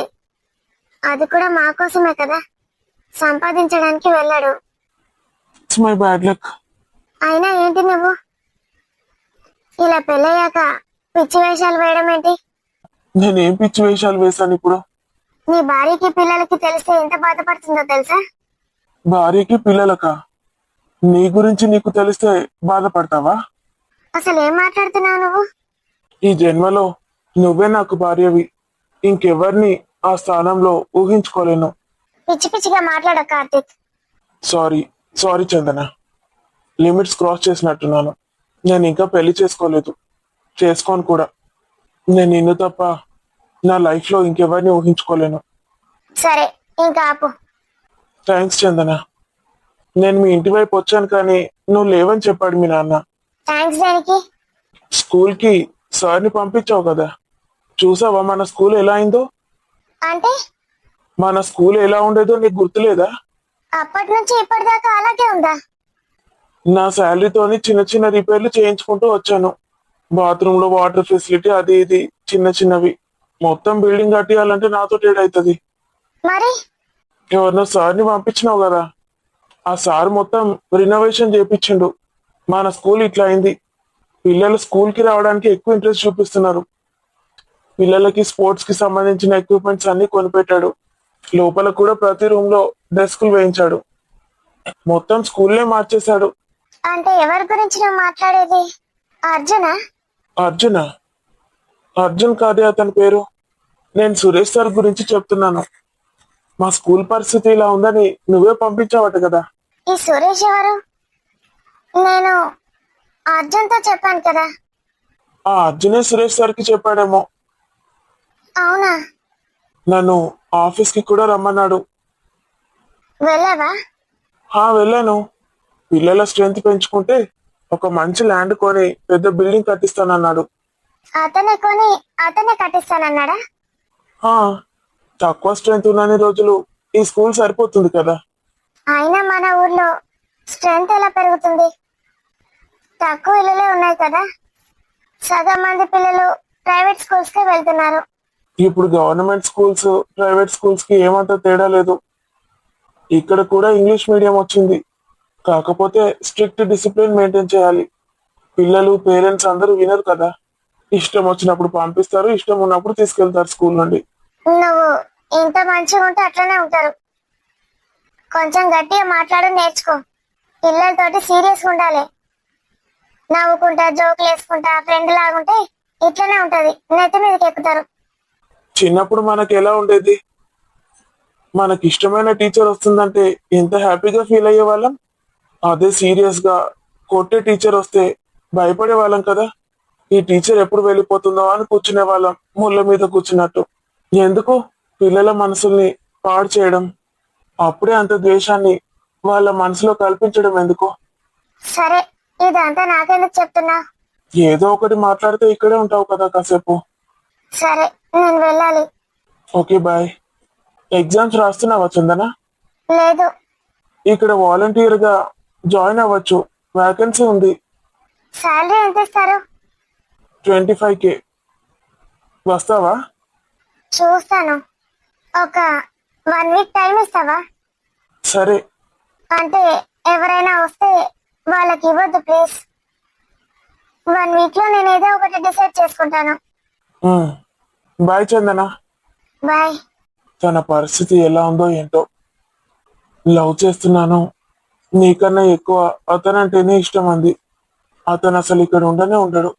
అది కూడా మా కోసమే కదా. సంపాదించడానికి వెళ్ళాడు. It's my bad luck. అయినా ఏంటి నువ్వు ఇలా పెళ్ళయ్యాక పిచ్చి వేషాలు వేయడం ఏంటి? నేనేం పిచ్చి వేషాలు వేశాను ఇప్పుడు? నీ భార్యకి పిల్లలకి తెలిస్తే ఎంత బాధపడుతుందో తెలుసా? భార్యకి పిల్లలకా? నీ గురించి నీకు తెలిస్తే బాధపడతావా? అసలు ఏం మాట్లాడుతున్నావు నువ్వు? ఈ జన్మలో నువ్వే నాకు భార్యవి. ఇంకెవరిని ఆ స్థానంలో ఊహించుకోలేను. పిచ్చి పిచ్చిగా మాట్లాడ కార్తీక్. సారీ చందన, లిమిట్స్ క్రాస్ చేసినట్టున్నాను. నేను ఇంకా పెళ్లి చేసుకోలేదు, చేసుకోను కూడా. నేను నిన్ను తప్ప నా లైఫ్ లో ఇంకెవరిని ఊహించుకోలేను. సరే, ఇంకా ఆపు. థ్యాంక్స్ చందన. నేను మీ ఇంటి వైపు వచ్చాను కానీ నువ్వు లేవని చెప్పాడు మీ నాన్న. థ్యాంక్స్ దేనికి? స్కూల్ కి సార్ని పంపించావు కదా, చూసావా మన స్కూల్ ఎలా అయిందో? అంటే మన స్కూల్ ఎలా ఉండేదో నీకు గుర్తులేదా? అప్పటి నుంచి ఇప్పటిదాకా అలాగే ఉందా? నా శాలరీతోని చిన్న చిన్న రిపేర్లు చేయించుకుంటూ వచ్చాను. బాత్రూమ్ లో వాటర్ ఫెసిలిటీ అది ఇది చిన్న చిన్నవి. మొత్తం బిల్డింగ్ కట్టియాలంటే నాతో ఏడైతుంది. మరి ఎవరినో సార్ని పంపించినావు కదా, ఆ సార్ మొత్తం రినోవేషన్ చేపించిండు. మన స్కూల్ ఇట్లా అయింది. పిల్లలు స్కూల్ కి రావడానికి ఎక్కువ ఇంట్రెస్ట్ చూపిస్తున్నారు. పిల్లలకి స్పోర్ట్స్ కి సంబంధించిన ఎక్విప్మెంట్స్ అన్ని కొనిపెట్టాడు. లోపల కూడా ప్రతి రూమ్ లో డెస్కులు వేయించాడు. మొత్తం స్కూల్నే మార్చేశాడు. అంటే ఎవరి గురించి నువ్వు మాట్లాడేది? అర్జునా? అర్జున్ కాదే అతని పేరు. నేను సురేష్ సార్ గురించి చెప్తున్నాను. మా స్కూల్ పరిస్థితి ఇలా ఉందని నువ్వే పంపించావట కదా. ఈ సురేష్ ఎవరు? నేను అర్జున్తో చెప్పాను కదా. ఆ అర్జునే సురేష్ సార్కి చెప్పాడేమో. అవునా? నన్ను ఆఫీస్ కి కూడా రమ్మన్నాడు. వెళ్ళావా? వెళ్ళాను. పిల్లల స్ట్రెంత్ పెంచుకుంటే ఒక మంచి ల్యాండ్ కొని పెద్ద బిల్డింగ్ కట్టిస్తానన్నాడు. అతనే కట్టిస్తానన్నాడా? తక్కువ స్ట్రెంత్ ఉన్నన్ని రోజులు ఈ స్కూల్ సరిపోతుంది కదా. అయినా మన ఊర్లో స్ట్రెంత్ ఎలా పెరుగుతుంది? తక్కువ ఇళ్ళలే ఉన్నాయి కదా, సగం మంది పిల్లలు ప్రైవేట్ స్కూల్స్ కే వెళ్తున్నారు. ఇప్పుడు గవర్నమెంట్ స్కూల్స్ ప్రైవేట్ స్కూల్స్ కి ఏమంత తేడా లేదు. ఇక్కడ కూడా ఇంగ్లీష్ మీడియం వచ్చింది. కాకపోతే స్ట్రిక్ట్ డిసిప్లిన్ మెయింటైన్ చేయాలి. పిల్లలు పేరెంట్స్ అందరూ వినరు కదా. ఇష్టం వచ్చినప్పుడు పంపిస్తారు, ఇష్టం ఉన్నప్పుడు తీసుకెళ్తారు స్కూల్ నుండి. నువ్వు ఇంత మంచిగా ఉంటే అట్లనే ఉంటారు. కొంచెం గట్టిగా మాట్లాడు నేర్చుకో. పిల్లలతోటి సీరియస్ ఉండాలి. నవ్వుకుంటా జోకులు వేసుకుంటా ఫ్రెండ్ లాగుంటే ఇట్లనే ఉంటది, నెత్తి మీదకి ఎక్కుతారు. చిన్నప్పుడు మనకి ఎలా ఉండేది? మనకి ఇష్టమైన టీచర్ వస్తుందంటే ఎంత హ్యాపీగా ఫీల్ అయ్యే వాళ్ళం. అదే సీరియస్ గా కొట్టే టీచర్ వస్తే భయపడే వాళ్ళం కదా. ఈ టీచర్ ఎప్పుడు వెళ్ళిపోతుందో అని కూర్చునే వాళ్ళం, ముళ్ళ మీద కూర్చున్నట్టు. ఎందుకు పిల్లల మనసుల్ని పాడు చేయడం? అప్పుడే అంత ద్వేషాన్ని వాళ్ళ మనసులో కల్పించడం ఎందుకు? సరే, ఇదంతా నాకెందుకు చెప్తున్నా? ఏదో ఒకటి మాట్లాడితే ఇక్కడే ఉంటావు కదా కాసేపు. సరే, నేను వెళ్ళాలి. Okay bye. ఎగ్జామ్స్ రాస్తున్నావా చందన? లేదు. ఇక్కడ వాలంటీర్ గా జాయిన్ అవ్వచ్చు, వేకెన్సీ ఉంది. శాలరీ ఎంత ఇస్తారు? 25K. వస్తావా? చూస్తాను. ఒక 1 వీక్ టైం ఇస్తావా? సరే. అంటే ఎవరైనా వస్తే వాళ్ళకి ఇవ్వద్దు ప్లీజ్. 1 వీక్ లో నేను ఏదో ఒకటి డిసైడ్ చేసుకుంటాను. బాయ్ చందన. బాయ్. తన పరిస్థితి ఎలా ఉందో ఏంటో. లవ్ చేస్తున్నాను, నీకన్నా ఎక్కువ అతనంటేనే ఇష్టం అంది. అతను అసలు ఇక్కడ ఉండనే ఉండడు.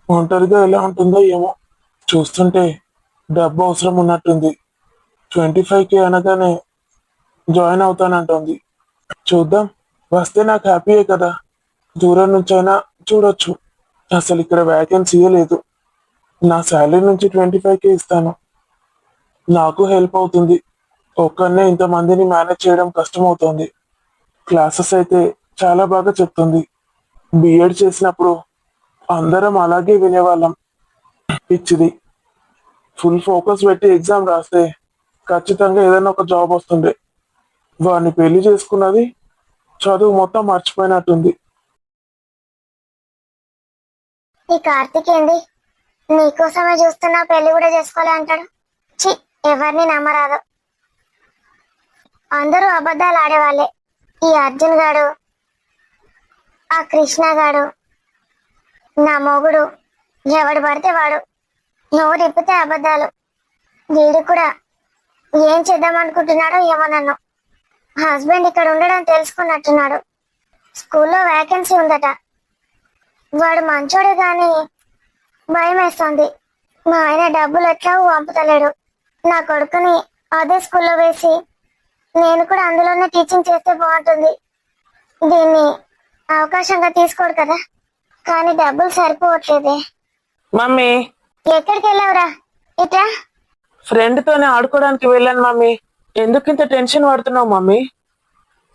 ఒంటరిగా ఎలా ఉంటుందో ఏమో. చూస్తుంటే డబ్బు అవసరం ఉన్నట్టుంది. 25K అనగానే జాయిన్ అవుతానంటుంది. చూద్దాం, వస్తే నాకు హ్యాపీయే కదా. దూరం నుంచైనా చూడొచ్చు. అసలు ఇక్కడ వేకెన్సీయే లేదు. నా శాలరీ నుంచి 25K ఇస్తాను. నాకు హెల్ప్ అవుతుంది. ఒక్కనే ఇంతమందిని మేనేజ్ చేయడం కష్టమవుతోంది. క్లాసెస్ అయితే చాలా బాగా చెప్తుంది. బిఎడ్ చేసినప్పుడు అందరం అలాగే వినేవాళ్ళం. పిచ్చిది. ఫుల్ ఫోకస్ పెట్టి ఎగ్జామ్ రాస్తే ఖచ్చితంగా ఏదైనా ఒక జాబ్ వస్తుండే. వాడిని పెళ్లి చేసుకున్నది చదువు మొత్తం మర్చిపోయినట్టుంది. ఈ కార్తీక్ ఏంది నీకోసమే చూస్తున్నా, పెళ్లి కూడా చేసుకోలే అంటాడు. చి, ఎవరిని నమ్మరాదు. అందరూ అబద్ధాలు ఆడేవాళ్ళే. ఈ అర్జున్ గాడు, ఆ కృష్ణ గాడు, నా మొగుడు, ఎవడు పడితే వాడు. నోరు ఇప్పితే అబద్ధాలు. వీడు కూడా ఏం చేద్దాం అనుకుంటున్నాడో ఏమో. నన్ను హస్బెండ్ ఇక్కడ ఉండడం తెలుసుకున్నట్టున్నాడు. స్కూల్లో వేకెన్సీ ఉందట. వాడు మంచోడే గాని భయం వేస్తోంది. మా ఆయన డబ్బులు ఎట్లా పంపుతలేడు. నా కొడుకుని అదే స్కూల్లో వేసి నేను కూడా అందులోనే టీచింగ్ చేస్తే బాగుంటుంది. దీన్ని అవకాశంగా తీసుకోడు కదా. కానీ డబ్బులు సరిపోవట్లేదే. మమ్మీ, ఎక్కడికి వెళ్ళావురా? ఇట్లా ఫ్రెండ్ తోనే ఆడుకోవడానికి వెళ్ళాను మమ్మీ. ఎందుకు ఇంత టెన్షన్ పడుతున్నావు మమ్మీ?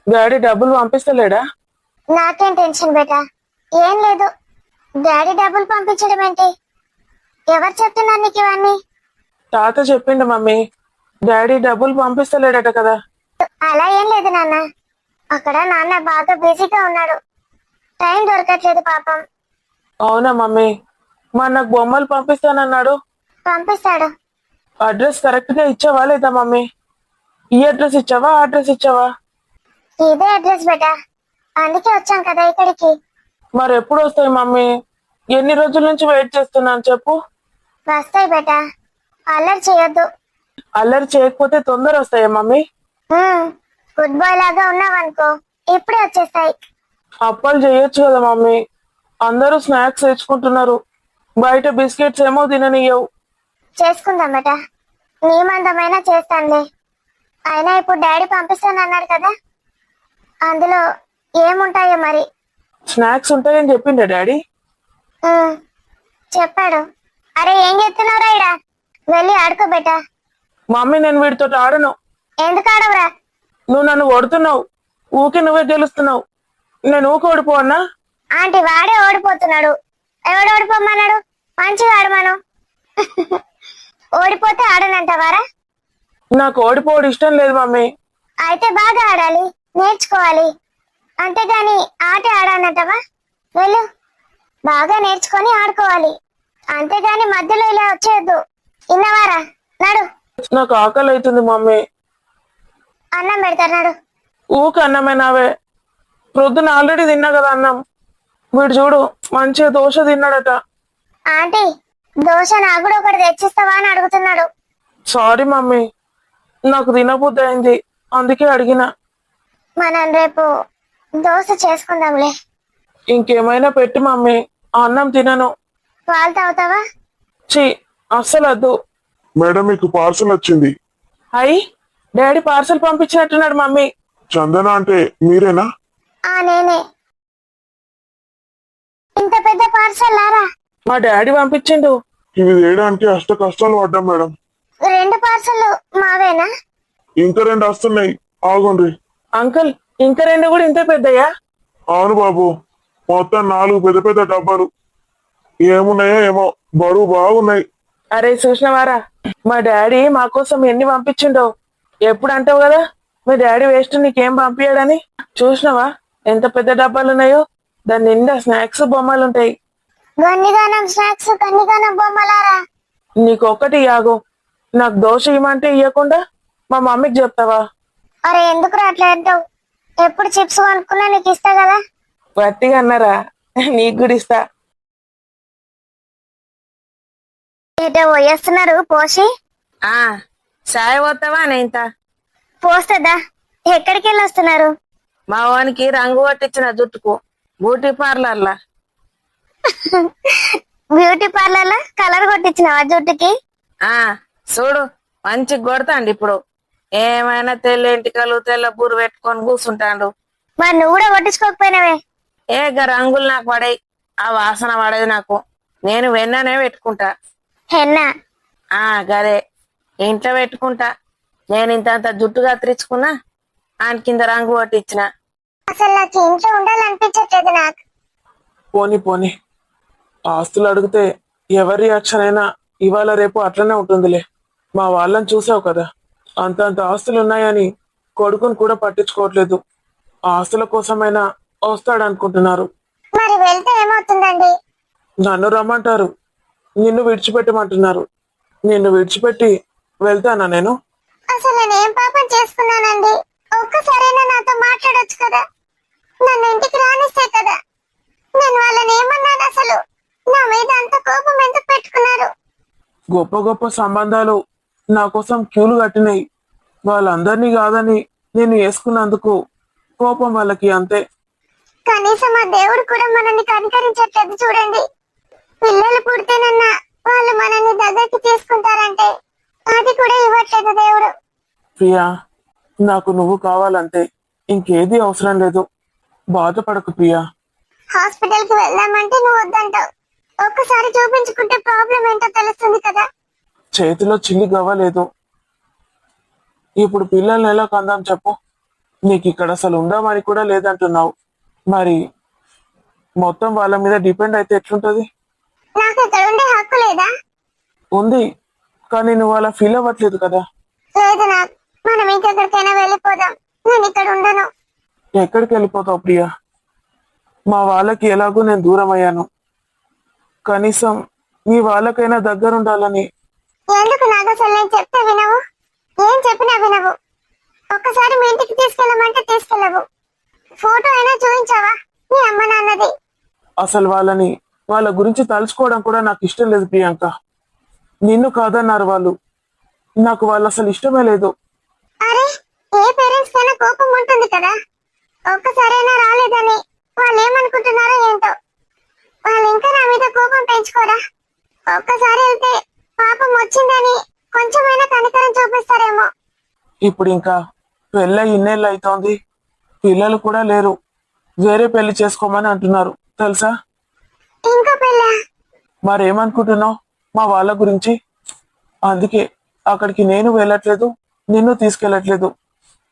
డాడీ డబ్బులు పంపిస్తలేడా? నాకేం టెన్షన్ బేటా, ఏం లేదు. డాడీ డబ్బులు పంపించడం ఏంటి? ఎవరు చెప్తున్నారు నీకు ఇవన్నీ? తాత చెప్పిండు మమ్మీ, డాడీ డబ్బులు పంపిస్తలేడట కదా. అలా ఏం లేదు నాన్న. అక్కడ నాన్న బాగా బిజీగా ఉన్నాడు, టైం దొరకట్లేదు పాపం. అవునా మమ్మీ? మరి నాకు బొమ్మలు పంపిస్తానన్నాడు. పంపిస్తాడు. అడ్రస్ కరెక్ట్ గా ఇచ్చావా లేదా మమ్మీ? ఈ అడ్రస్ ఇచ్చావా, ఆ అడ్రస్ ఇచ్చావా? ఇదే అడ్రస్ బేటా, అందుకే వచ్చాం కదా ఇక్కడికి. మరి ఎప్పుడు వస్తాయి మమ్మీ? ఎన్ని రోజుల నుంచి వెయిట్ చేస్తున్నాను చెప్పు. వస్తాయి బేటా, అల్లరి చేయొద్దు. అల్లరి చేయకపోతే తొందర వస్తాయా మమ్మీ? గుడ్ బాయ్ లాగా ఉన్నావనుకో ఇప్పుడే వచ్చేస్తాయి. అప్పాలు చేయొచ్చు కదా మమ్మీ. అందరూ స్నాక్స్ తెచ్చుకుంటున్నారు. బయట బిస్కెట్స్ ఏమో తిననియ్యవు. చేసుకుందాం బేటా, నీ మందమైనా చేస్తానులే. అయినా ఇప్పుడు డాడీ పంపిస్తానన్నాడు కదా, అందులో ఏముంటాయో మరి. స్నాక్స్ ఉంటాయని చెప్పిండా డాడీ? చెప్పాడు. అరే ఏం చేస్తున్నావురా? ఇడా వెళ్ళి ఆడుకో బేటా. మమ్మీ, నేను వీడితో ఆడను. ఎందుకు ఆడవురా? నువ్వు నన్ను కొడుతున్నావు. ఊకే నువ్వే గెలుస్తున్నావు. నేను ఊకే ఓడిపోవన్నా? ఆంటీ వాడే ఓడిపోతున్నాడు. ఎవడు ఓడిపోమన్నాడు? మంచిగా ఆడమను. ఓడిపోతే ఆడనంటావారా? నాకు ఓడిపోవడం ఇష్టం లేదు మమ్మీ. అయితే బాగా ఆడాలి, నేర్చుకోవాలి. అంతేగాని ఆట ఆడానంటావా? వెళ్ళు, బాగా నేర్చుకొని ఆడుకోవాలి, అంతేగాని మధ్యలో ఇలా వచ్చేయద్దు. ఇన్నవారా? నడు, నాకు ఆకలి అవుతుంది మమ్మీ. అన్నం పెడతారు, నడు. ఊక అన్నమేనావే, ప్రొద్దున ఆల్రెడీ తిన్నా కదా అన్నం. వీడు చూడు మంచిగా దోశ తిన్నాడట. ఆంటీ, దోశ నాకు కూడా ఒకటి తెచ్చిస్తావా అని అడుగుతున్నాడు. సారీ మమ్మీ, నాకు తినబుద్ధి అయింది, అందుకే అడిగిన. మనం రేపు దోశ చేసుకుందాంలే. ఇంకేమైనా పెట్టి మమ్మీ, ఆ అన్నం తినను. పాలు తాగుతావా? చి, అస్సలు వద్దు. మేడం మీకు పార్సల్ వచ్చింది. అయ్యి, డాడీ పార్సల్ పంపించినట్టున్నాడు మమ్మీ. చందన అంటే మీరేనా? నేనే. ఇంత పెద్ద పార్సల్ లారా? మా డాడీ పంపించిండు. ఇవి తేయడానికి అష్ట కష్టాలు పడ్డాం మేడం. 2 పార్సల్ మావేనా? ఇంకా 2 వస్తున్నాయి, ఆగండి. అంకుల్, ఇంకా 2 కూడా ఇంత పెద్దయ్యా? అవును బాబు, మొత్తం 4 పెద్ద పెద్ద డబ్బాలు. ఏమున్నాయో ఏమో, బరువు బాగున్నాయి. అరే చూసినవారా, మా డాడీ మా కోసం ఎన్ని పంపించిండో. ఎప్పుడు అంటావు కదా మీ డాడీ వేస్ట్, నీకేం పంపించాడని. చూసినవా ఎంత పెద్ద డబ్బాలు ఉన్నాయో, దాని నిండా స్నాక్స్ బొమ్మలు ఉంటాయి. గన్నిగానం స్నాక్స్, గన్నిగానం బొమ్మలారా? నీకు ఒక్కటి యాగు, నాకు దోశ ఇవ్వమంటే ఇవ్వకుండా మా మమ్మీకి చెప్తావా? అరే ఎందుకు అట్లా అంటావు? ఎప్పుడు చిప్స్ కొనుక్కున్నా నీకు ఇస్తా కదా. గట్టిగా అన్నారా, నీకు కూడా ఇస్తా. ఇటో పోయేస్తున్నారు పోసి. చాయ్ పోతావా ఇంత? పోస్తుందా? ఎక్కడికి వెళ్ళి వస్తున్నారు? మా వానికి రంగు పట్టించిన జుట్టుకు బ్యూటీ పార్లర్లా. బ్యూటీ పార్లర్ లో కలర్ కొట్టించినావా జుట్టుకి? చూడు మంచి కొడతాండి ఇప్పుడు. ఏమైనా తెల్ల ఎంటికలు తెల్ల బూరు పెట్టుకొని కూర్చుంటాడు. మరి నువ్వు కూడా కొట్టించుకోకపోయినావే? రంగులు నాకు పడాయి, ఆ వాసన పడేది నాకు. నేను వెన్ననే పెట్టుకుంటా. హెన్నా? గదే ఇంట్లో పెట్టుకుంటా. నేను ఇంత జుట్టు కత్తిరించుకున్నా, ఆయన కింద రంగు పట్టించిన. అసలు నాకు ఇంట్లో ఉండాలనిపించట్లేదు నాకు. పోని పోని, ఆస్తులు అడిగితే ఎవరి రియాక్షన్ అయినా ఇవాళ రేపు అట్లనే ఉంటుందిలే. మా వాళ్ళని చూసావు కదా, అంతంత ఆస్తులు ఉన్నాయని కొడుకుని కూడా పట్టించుకోవట్లేదు. ఆస్తుల కోసమైనా వస్తాడనుకుంటున్నారు. మరి వెళ్తే ఏమవుతుందండి? నన్ను రమ్మంటారు, నిన్ను విడిచిపెట్టమంటున్నారు. నిన్ను విడిచిపెట్టి వెళ్తానా నేను? అసలు నేను ఏం పాపం చేసుకున్నానండి? ఒక్కసారైనా నాతో మాట్లాడొచ్చు కదా, నన్ను ఇంటికి రానిస్తే కదా. నేను వాళ్ళని ఏమన్నాను అసలు? నా మీద అంత కోపం ఎందుకు పెట్టుకున్నారు? గొప్ప గొప్ప సంబంధాలు నా కోసం క్యూలు కట్టినాయి. వాళ్ళందరినీ కాదని నేను వేసుకున్నందుకు కోపం వాళ్ళకి, అంతే. కనీసం ఆ దేవుడు కూడా మనల్ని కనికరించట్లేదు చూడండి. పిల్లలు పుడితేనన్నా వాళ్ళు మనల్ని దగ్గరికి తీసుకుంటారంటే అది కూడా ఇవ్వట్లేదు దేవుడు. ప్రియా, నాకు నువ్వు కావాలంతే, ఇంకేది అవసరం లేదు. బాధపడకు ప్రియా. హాస్పిటల్ కి వెళ్దామంటే నువ్వు వద్దంటావు. ఒక్కసారి చూపించుకుంటే ప్రాబ్లం ఏంటో తెలుస్తుంది కదా. చేతిలో చిల్లి గవ్వలేదు. ఇప్పుడు పిల్లల్ని ఎలా కందాం చెప్పు? నీకు ఇక్కడ అసలు ఉందామని కూడా లేదంటున్నావు. మరి మొత్తం వాళ్ళ మీద డిపెండ్ అయితే ఎట్లుంటది? నాకు ఇక్కడ ఉండే హక్కు లేదా? ఉంది, కానీ నువ్వు అలా ఫీల్ అవ్వట్లేదు కదా. లేదు నాకు. మనం ఇంకెక్కడికైనా వెళ్ళిపోదాం, నేను ఇక్కడ ఉండను. ఎక్కడికి వెళ్ళిపోతావు ప్రియా? మా వాళ్ళకి ఎలాగో నేను దూరం అయ్యాను. కనీసం మీ వాళ్ళకైనా దగ్గరుండాలని. ఎందుకు నాకు అసలు నేను చెప్తే వినవు? ఏం చెప్పినా వినవు. ఒక్కసారి మీ ఇంటికి తీసుకెళ్ళమంటే తీసుకెళ్ళవు. ఫోటో అయినా చూపించావా మీ అమ్మ నాన్నది? అసలు వాళ్ళ గురించి తలుచుకోవడం కూడా నాకు ఇష్టం లేదు ప్రియాంక. నిన్ను కాదన్నారు వాళ్ళు, నాకు వాళ్ళు అసలు ఇష్టమే లేదు. అరే, ఏ పేరెంట్స్ కైనా కోపం ఉంటుంది కదా. ఒక్కసారైనా రాలేదని వాళ్ళు ఏమనుకుంటున్నారో ఏంటో. వాళ్ళు ఇంకా నా మీద కోపం పెంచుకోరా? ఒక్కసారి వెళ్తే పాపం వచ్చిందని కొంచెమైనా కనికరం చూపిస్తారేమో. ఇప్పుడు ఇంకా పెళ్ళై ఇన్నేళ్ళు అవుతోంది, పిల్లలు కూడా లేరు. వేరే పెళ్లి చేసుకోమని అంటున్నారు తెలుసా? ఇంకో పెళ్ళా? మరేమనుకుంటున్నావు మా వాళ్ళ గురించి? అందుకే అక్కడికి నేను వెళ్ళట్లేదు, నిన్ను తీసుకెళ్ళట్లేదు.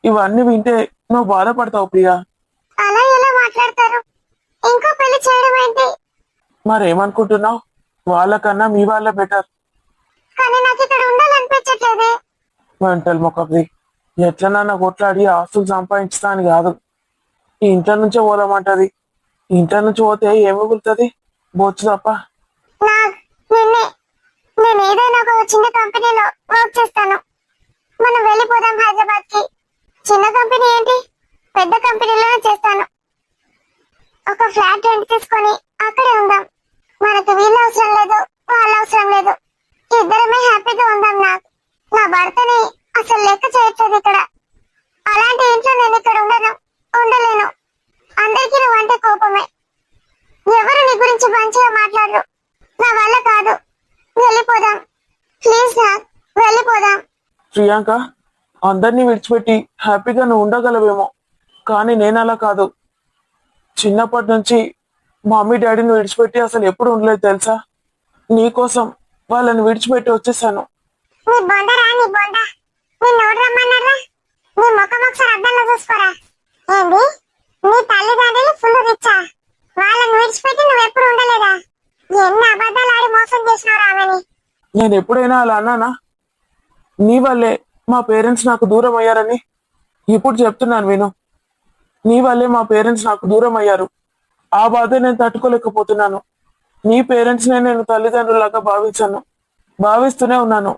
ఇవన్నీ వింటే నువ్వు బాధపడతావు ప్రియా. అలా ఎలా మాట్లాడతారు? ఇంకో పెళ్లి చేయడం ఏంటి? మరేమనుకుంటున్నావు? వాళ్ళకన్నా మీ వాళ్ళ బెటర్. కానీ నాకు ఇక్కడ ఉండాలనిపించట్లేదే. మెంటల్ మొక్కది, ఎట్లన్నా కొట్లాడి ఆస్తులు సంపాదించుతా అని కాదు, ఈ ఇంట్లో నుంచే పోదామంటది. ఇంట్లో నుంచి పోతే ఏమి మిగులుతుంది? బొచ్చు తప్ప. నాగ్, నిన్నే నేను ఏదైనా ఒక చిన్న కంపెనీలో వర్క్ చేస్తాను. మనం వెళ్ళిపోదాం హైదరాబాద్ కి. చిన్న కంపెనీ ఏంటి, పెద్ద కంపెనీలోనే చేస్తాను. ఒక ఫ్లాట్ రెంట్ తీసుకొని అక్కడే ఉందాం. మనకి వీళ్ళ అవసరం లేదు, వాళ్ళ అవసరం లేదు. ఇద్దరమే హ్యాపీగా ఉందాం. నా భర్తని అసలు లెక్క చేయట్లేదు ఇక్కడ. అలాంటి ఇంట్లో నేను ఇక్కడ ఉండలేను. అందరికీ నువ్వంటే కోపమే. ఎవరు నీ గురించి మంచిగా మాట్లాడరు. నా వల్ల కాదు. వెళ్ళిపోదాం ప్లీజ్ నాగ్, వెళ్ళిపోదాం. ప్రియాంక, అందరినీ విడిచిపెట్టి హ్యాపీగా నువ్వు ఉండగలవేమో, కానీ నేను అలా కాదు. చిన్నప్పటి నుంచి మమ్మీ డాడీని విడిచిపెట్టి అసలు ఎప్పుడు ఉండలేదు తెలుసా. నీకోసం వాళ్ళని విడిచిపెట్టి వచ్చేసాను. నీ బొందరా, నీ బొంద. నిన్ను ఎవరు రమ్మన్నారా? నీ ముఖం ఒకసారి అద్దంలో చూసుకోరా. ఏంది, నీ తల్లిదండ్రులు ఫుల్ రిచ్చా? వాళ్ళని విడిచిపెట్టి నువ్వు ఎప్పుడు ఉండలేదా? ఎన్ని అబద్ధాలు ఆడి మోసం చేసినావు ఆమెని. నేను ఎప్పుడైనా అలా అన్నానా? నీ వల్లే మా పేరెంట్స్ నాకు దూరం అయ్యారని ఇప్పుడు చెప్తున్నాను విను. నీ వల్లే మా పేరెంట్స్ నాకు దూరం అయ్యారు. ఆ బాధ నేను తట్టుకోలేకపోతున్నాను. నీ పేరెంట్స్ నే నేను తల్లిదండ్రులాగా భావిస్తూనే ఉన్నాను.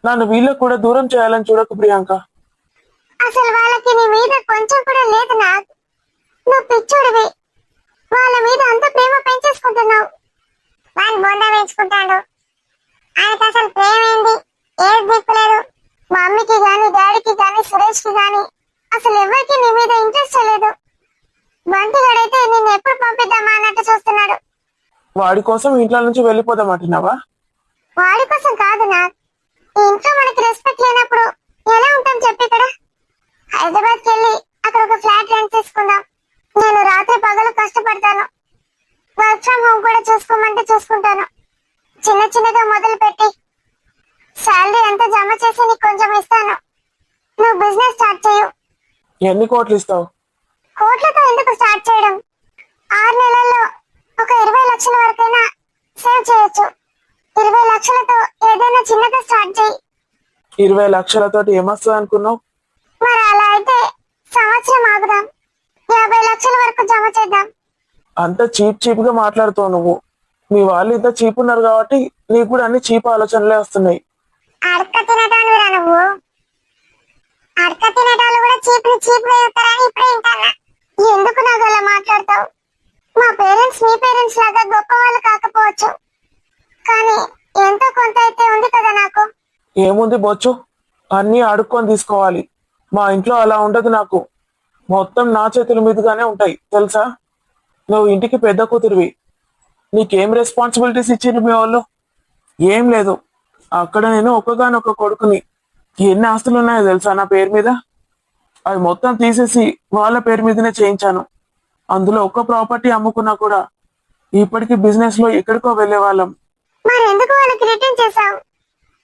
నన్ను వీళ్ళకు కూడా దూరం చేయాలని చూడకు ప్రియాంక. అసలు వాళ్ళకి నీ మీద కొంచెం కూడా లేదు నాగ్. నువ్వు పిచ్చోడివి. వాళ్ళ మీద అంత ప్రేమ పెంచేసుకుంటున్నావు. వాళ్ళు బొంద పెంచుకుంటాడు. ఆయనకు అసలు ప్రేమ ఏంది, ఏది దిక్కులేదు. మమ్మీకి గాని, డాడీకి గాని, సురేష్ కి గాని అసలు ఎవరికి నీ మీద ఇంట్రెస్ట్ లేదు. బంటిగాడైతే నిన్ను ఎప్పుడు పంపిద్దామా అన్నట్టు చూస్తున్నాడు. వాడి కోసం ఇంట్లో నుంచి వెళ్ళిపోదామంటున్నావా? వాడి కోసం కాదు నాగ్. ఈ ఇంట్లో మనకి రెస్పెక్ట్ లేనప్పుడు ఎలా ఉంటాం చెప్పి ఇక్కడ. హైదరాబాద్ కి వెళ్ళి అక్కడ ఒక ఫ్లాట్ రెంట్ తీసుకుందాం. నేను రాత్రి పగలు కష్టపడతాను. వర్క్ ఫ్రమ్ హోమ్ కూడా చూసుకోమంటే చూసుకుంటాను. చిన్నగా మొదలు పెట్టి శాలరీ అంతా జమ చేసి నీకు కొంచెం ఇస్తాను. నువ్వు బిజినెస్ స్టార్ట్ చేయు. ఎన్ని కోట్లు ఇస్తావు? కోట్లతో ఎందుకు స్టార్ట్ చేయడం? 6 నెలల్లో ఒక 20 లక్షల వరకైనా సేవ్ చేయొచ్చు. 20 లక్షలతో ఏదైనా చిన్నగా స్టార్ట్ చేయి. 20 లక్షలతోటి ఏమొస్తుంది అనుకున్నావు? మరి అలా అయితే సంవత్సరం ఆగుదాం. 50 లక్షల వరకు జమ చేద్దాం. అంత చీప్ గా మాట్లాడుతావు నువ్వు. మీ వాళ్ళు ఇంత చీప్ ఉన్నారు కాబట్టి నీకు కూడా అన్ని చీప్ ఆలోచనలే వస్తున్నాయి. అడక తినటానురా నువ్వు. అడక తినటాలు కూడా చీప్ గా చెప్తారని ఇప్పుడే వింటానా. ఎందుకు నాకు అలా మాట్లాడతావు? మా పేరెంట్స్ నీ పేరెంట్స్ లాగా గొప్ప వాళ్ళు కాకపోవచ్చు, కానీ ఎంతో కొంత అయితే ఉంది కదా నాకు. ఏముంది బొచ్చు, అన్నీ అడుక్కొని తీసుకోవాలి. మా ఇంట్లో అలా ఉండదు. నాకు మొత్తం నా చేతుల మీదుగానే ఉంటాయి తెలుసా. నువ్వు ఇంటికి పెద్ద కూతురివి. నీకేం రెస్పాన్సిబిలిటీస్ ఇచ్చిండ్రు మీ వాళ్ళు? ఏం లేదు. అక్కడ నేను ఒక్కగానొక్క కొడుకుని. ఎన్ని ఆస్తులు ఉన్నాయో తెలుసా నా పేరు మీద? అవి మొత్తం తీసేసి వాళ్ళ పేరు మీదనే చేయించాను. అందులో ఒక్క ప్రాపర్టీ అమ్ముకున్నా కూడా ఇప్పటికీ బిజినెస్ లో ఎక్కడికో వెళ్లే వాళ్ళం. మరి ఎందుకు వాళ్ళకి రిటర్న్ చేసావు?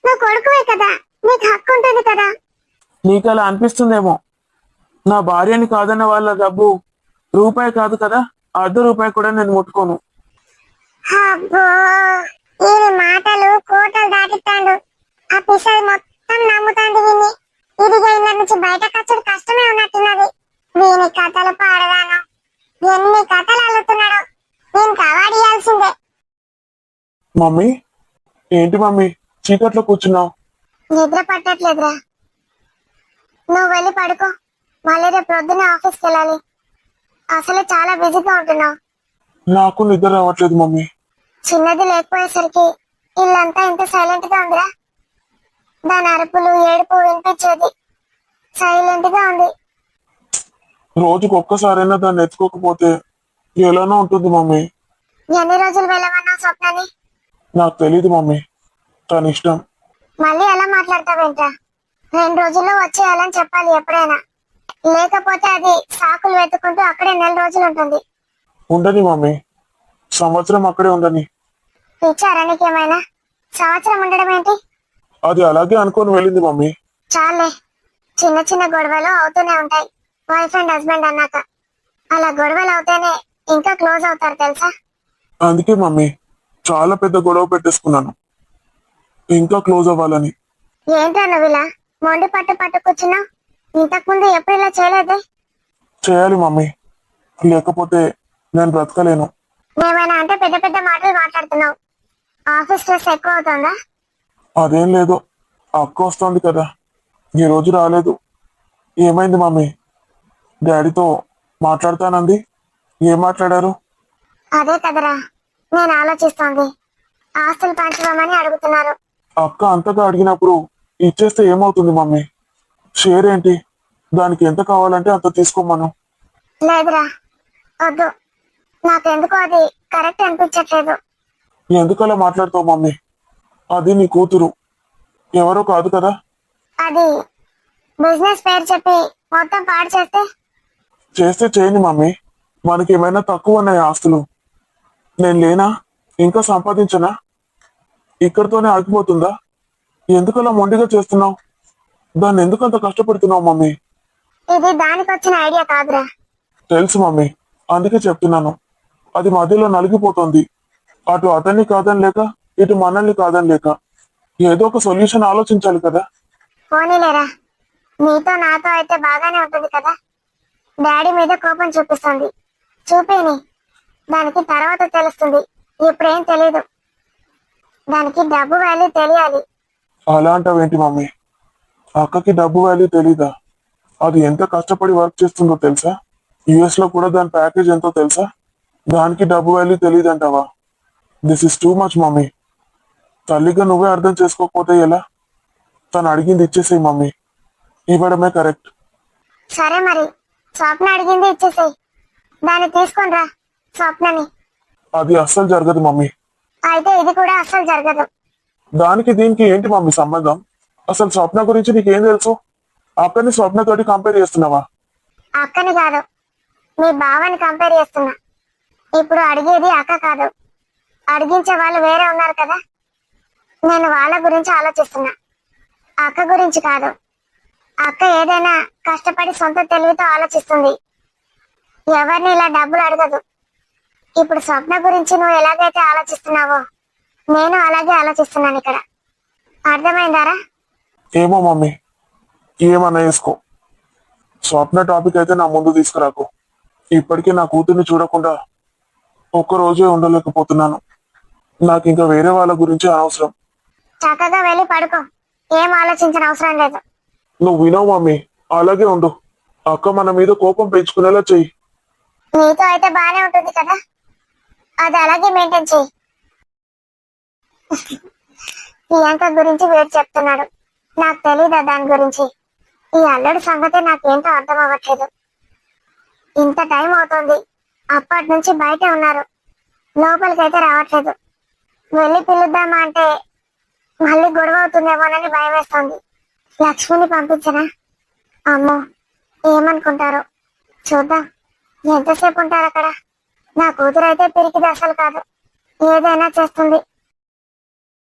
నువ్వు కొడుకువే కదా, నీకు హక్కు ఉంటుంది కదా. నీకు అలా అనిపిస్తుందేమో. నా భార్యని కాదన్న వాళ్ళ డబ్బు రూపాయి కాదు కదా, ₹1 కూడా నేను ముట్టుకోను. అబ్బో, ఈయన మాటలు కోటలు దాటిస్తాడు. ఆ పిసది మొత్తం నమ్ముతాంది విని. ఇదిగా ఇళ్ళ నుంచి బయట కచ్చడు కష్టమే ఉన్నట్టున్నది. వీని కథలు పాడదాను. ఎన్ని కథలు అల్లుతున్నాడు. నేను కవాడియాల్సిందే. మమ్మీ, ఏంటి మమ్మీ చీకట్లో కూర్చున్నావు? నిద్ర పట్టట్లేదురా. నువ్వు వెళ్ళి పడుకో. మళ్ళీ రేపు పొద్దున్న ఆఫీస్కి వెళ్ళాలి. అసలు చాలా బిజీగా ఉంటున్నావు. నాకు నిద్ర రావట్లేదు మమ్మీ. చిన్నది లేకపోయేసరికి ఇల్లంతా ఇంత సైలెంట్ గా ఉందిరా. దాని అరుపులు ఏడుపు వినిపించేది. సైలెంట్ గా ఉంది. రోజుకు ఒక్కసారైనా దాన్ని ఎత్తుకోకపోతే ఎలానో ఉంటుంది మమ్మీ. ఎన్ని రోజులు వెళ్ళమన్నావు స్వప్నాన్ని? నాకు తెలీదు మమ్మీ, తన ఇష్టం. మళ్ళీ ఎలా మాట్లాడతావేంట్రా? 2 రోజుల్లో వచ్చేయాలని చెప్పాలి ఎప్పుడైనా. లేకపోతే అది సాకులు వెతుకుంటూ అక్కడే 4 రోజులు ఉంటుంది. ఉండని మమ్మీ, సంవత్సరం అక్కడే ఉండని. పిచ్చారా నీకేమైనా? సంవత్సరం ఉండడం ఏంటి? అది అలాగే అనుకొని వెళ్ళింది మమ్మీ. చాలే, చిన్న గొడవలు అవుతూనే ఉంటాయి. వైఫ్ అండ్ హస్బెండ్ అన్నాక అలా గొడవలు అవుతేనే ఇంకా క్లోజ్ అవుతారు తెలుసా. అందుకే మమ్మీ చాలా పెద్ద గొడవ పెట్టేసుకున్నాను ఇంకా క్లోజ్ అవ్వాలని. ఏంటో నువ్వు ఇలా మొండి పట్టు కూర్చున్నావు? ఇంతకు ముందు ఎప్పుడు ఇలా చేయలేదే. చేయాలి మమ్మీ, లేకపోతే నేను బ్రతకలేను. ఏమైనా అంటే పెద్ద పెద్ద మాటలు మాట్లాడుతున్నావు. ఆఫీస్ స్ట్రెస్ ఎక్కువ అవుతుందా? అదేం లేదు, అక్క వస్తోంది కదా, ఈ రోజు రాలేదు. ఏమైంది మమ్మీ? డాడీతో మాట్లాడతానంది, ఏం మాట్లాడారు? అదే కదరా నేను ఆలోచిస్తోంది. ఆస్తులు పంచుకోమని అడుగుతున్నారు. అక్క అంతగా అడిగినప్పుడు ఇచ్చేస్తే ఏమవుతుంది మమ్మీ? షేర్ ఏంటి, దానికి ఎంత కావాలంటే అంత తీసుకోమను. లేదురా, వద్దు. నాకెందుకో అది కరెక్ట్ అనిపించట్లేదు. ఎందుకలా మాట్లాడతావు మమ్మీ? అది నీ కూతురు, ఎవరో కాదు కదా. అది బిజినెస్ పేరు చెప్పి మొత్తం పాడు చేస్తే? చేస్తే చేయని మమ్మీ, మనకి ఏమైనా తక్కువ ఉన్నాయి ఆస్తులు? నేను లేనా, ఇంకా సంపాదించనా? ఇక్కడితోనే ఆగిపోతుందా? ఎందుకలా మొండిగా చేస్తున్నావు? దాన్ని ఎందుకంత కష్టపడుతున్నావు మమ్మీ? ఇది దానికి వచ్చిన ఐడియా కాదురా. తెలుసు మమ్మీ, అందుకే చెప్తున్నాను. అది మధ్యలో నలిగిపోతుంది. అటు అతన్ని కాదని లేక, ఇటు మనల్ని కాదని లేక, ఏదో ఒక సొల్యూషన్ ఆలోచించాలి కదా. పోనీలేరా, నీతో నాతో అయితే బాగానే ఉంటుంది కదా. డాడీ మీద కోపం చూపిస్తుంది, చూపేని. దానికి తర్వాత తెలుస్తుంది, ఇప్పుడేం తెలీదు. దానికి డబ్బు వాల్యూ తెలియాలి. అలా అంటావేంటి మమ్మీ? అక్కకి డబ్బు వాల్యూ తెలీదా? అది ఎంత కష్టపడి వర్క్ చేస్తుందో తెలుసా? యుఎస్ లో కూడా దాని ప్యాకేజ్ ఎంతో తెలుసా? దానికి డబ్బు వాల్యూ తెలియదంటావా? This is too much mummy. తల్లిగా నువ్వే అర్థం చేసుకోకపోతే ఎలా? తను అడిగింది ఇచ్చేసేయి మమ్మీ, ఇవ్వడమే కరెక్ట్. సరే మరి, స్వప్న అడిగింది ఇచ్చేసేయ్. దాన్ని తీసుకొని రా స్వప్నని. అది అస్సలు జరగదు మమ్మీ. అయితే ఇది కూడా అస్సలు జరగదు. దానికి దీనికి ఏంటి మమ్మీ సంబంధం? అసలు స్వప్న గురించి నీకేం తెలుసు? అక్కని స్వప్నతోటి కంపేర్ చేస్తున్నావా? అక్కని కాదు, మీ బావని కంపేర్ చేస్తున్నా. ఇప్పుడు అడిగేది అక్క కాదు, అడిగించే వాళ్ళు వేరే ఉన్నారు కదా. నేను వాళ్ళ గురించి ఆలోచిస్తున్నా, అక్క గురించి కాదు. అక్క ఏదైనా కష్టపడి సొంత తెలివితో ఆలోచిస్తుంది, ఎవరిని ఇలా డబ్బులు అడగదు. ఇప్పుడు స్వప్న గురించి నువ్వు ఎలాగైతే ఆలోచిస్తున్నావో నేను అలాగే ఆలోచిస్తున్నాను ఇక్కడ. అర్థమైందారా? ఏమో మమ్మీ, ఏమన్నా వేసుకో. స్వప్న టాపిక్ అయితే నా ముందు తీసుకురాకు. ఇప్పటికే నా కూతుర్ని చూడకుండా ఒక్క రోజే ఉండలేకపోతున్నాను. నాకు ఇంకా వేరే వాళ్ళ గురించి అనవసరం. చక్కగా వెళ్ళి పడుకో, ఏం ఆలోచించిన అవసరం లేదు. నువ్వు వినవు మమ్మీ, అలాగే ఉండు. అక్క మన మీద కోపం పెంచుకునేలా చెయ్యి. నీతో అయితే బానే ఉంటుంది కదా, అది అలాగే మెయింటైన్ చెయ్యి. ప్రియాంక గురించి వేరు చెప్తున్నాడు, నాకు తెలీదా దాని గురించి? ఈ అల్లుడి సంగతి నాకేంటో అర్థం అవ్వట్లేదు. ఇంత టైం అవుతుంది, అప్పటి నుంచి బయటే ఉన్నారు, లోపలికైతే రావట్లేదు. వెళ్ళి పిలుద్దామా అంటే మళ్ళీ గొడవ అవుతుందేమోనని భయం వేస్తోంది. లక్ష్మిని పంపించనా? అమ్మో, ఏమనుకుంటారో చూద్దాం. ఎంతసేపు ఉంటారు అక్కడ? నా కూతురు అయితే పిరికిది అసలు కాదు, ఏదైనా చేస్తుంది.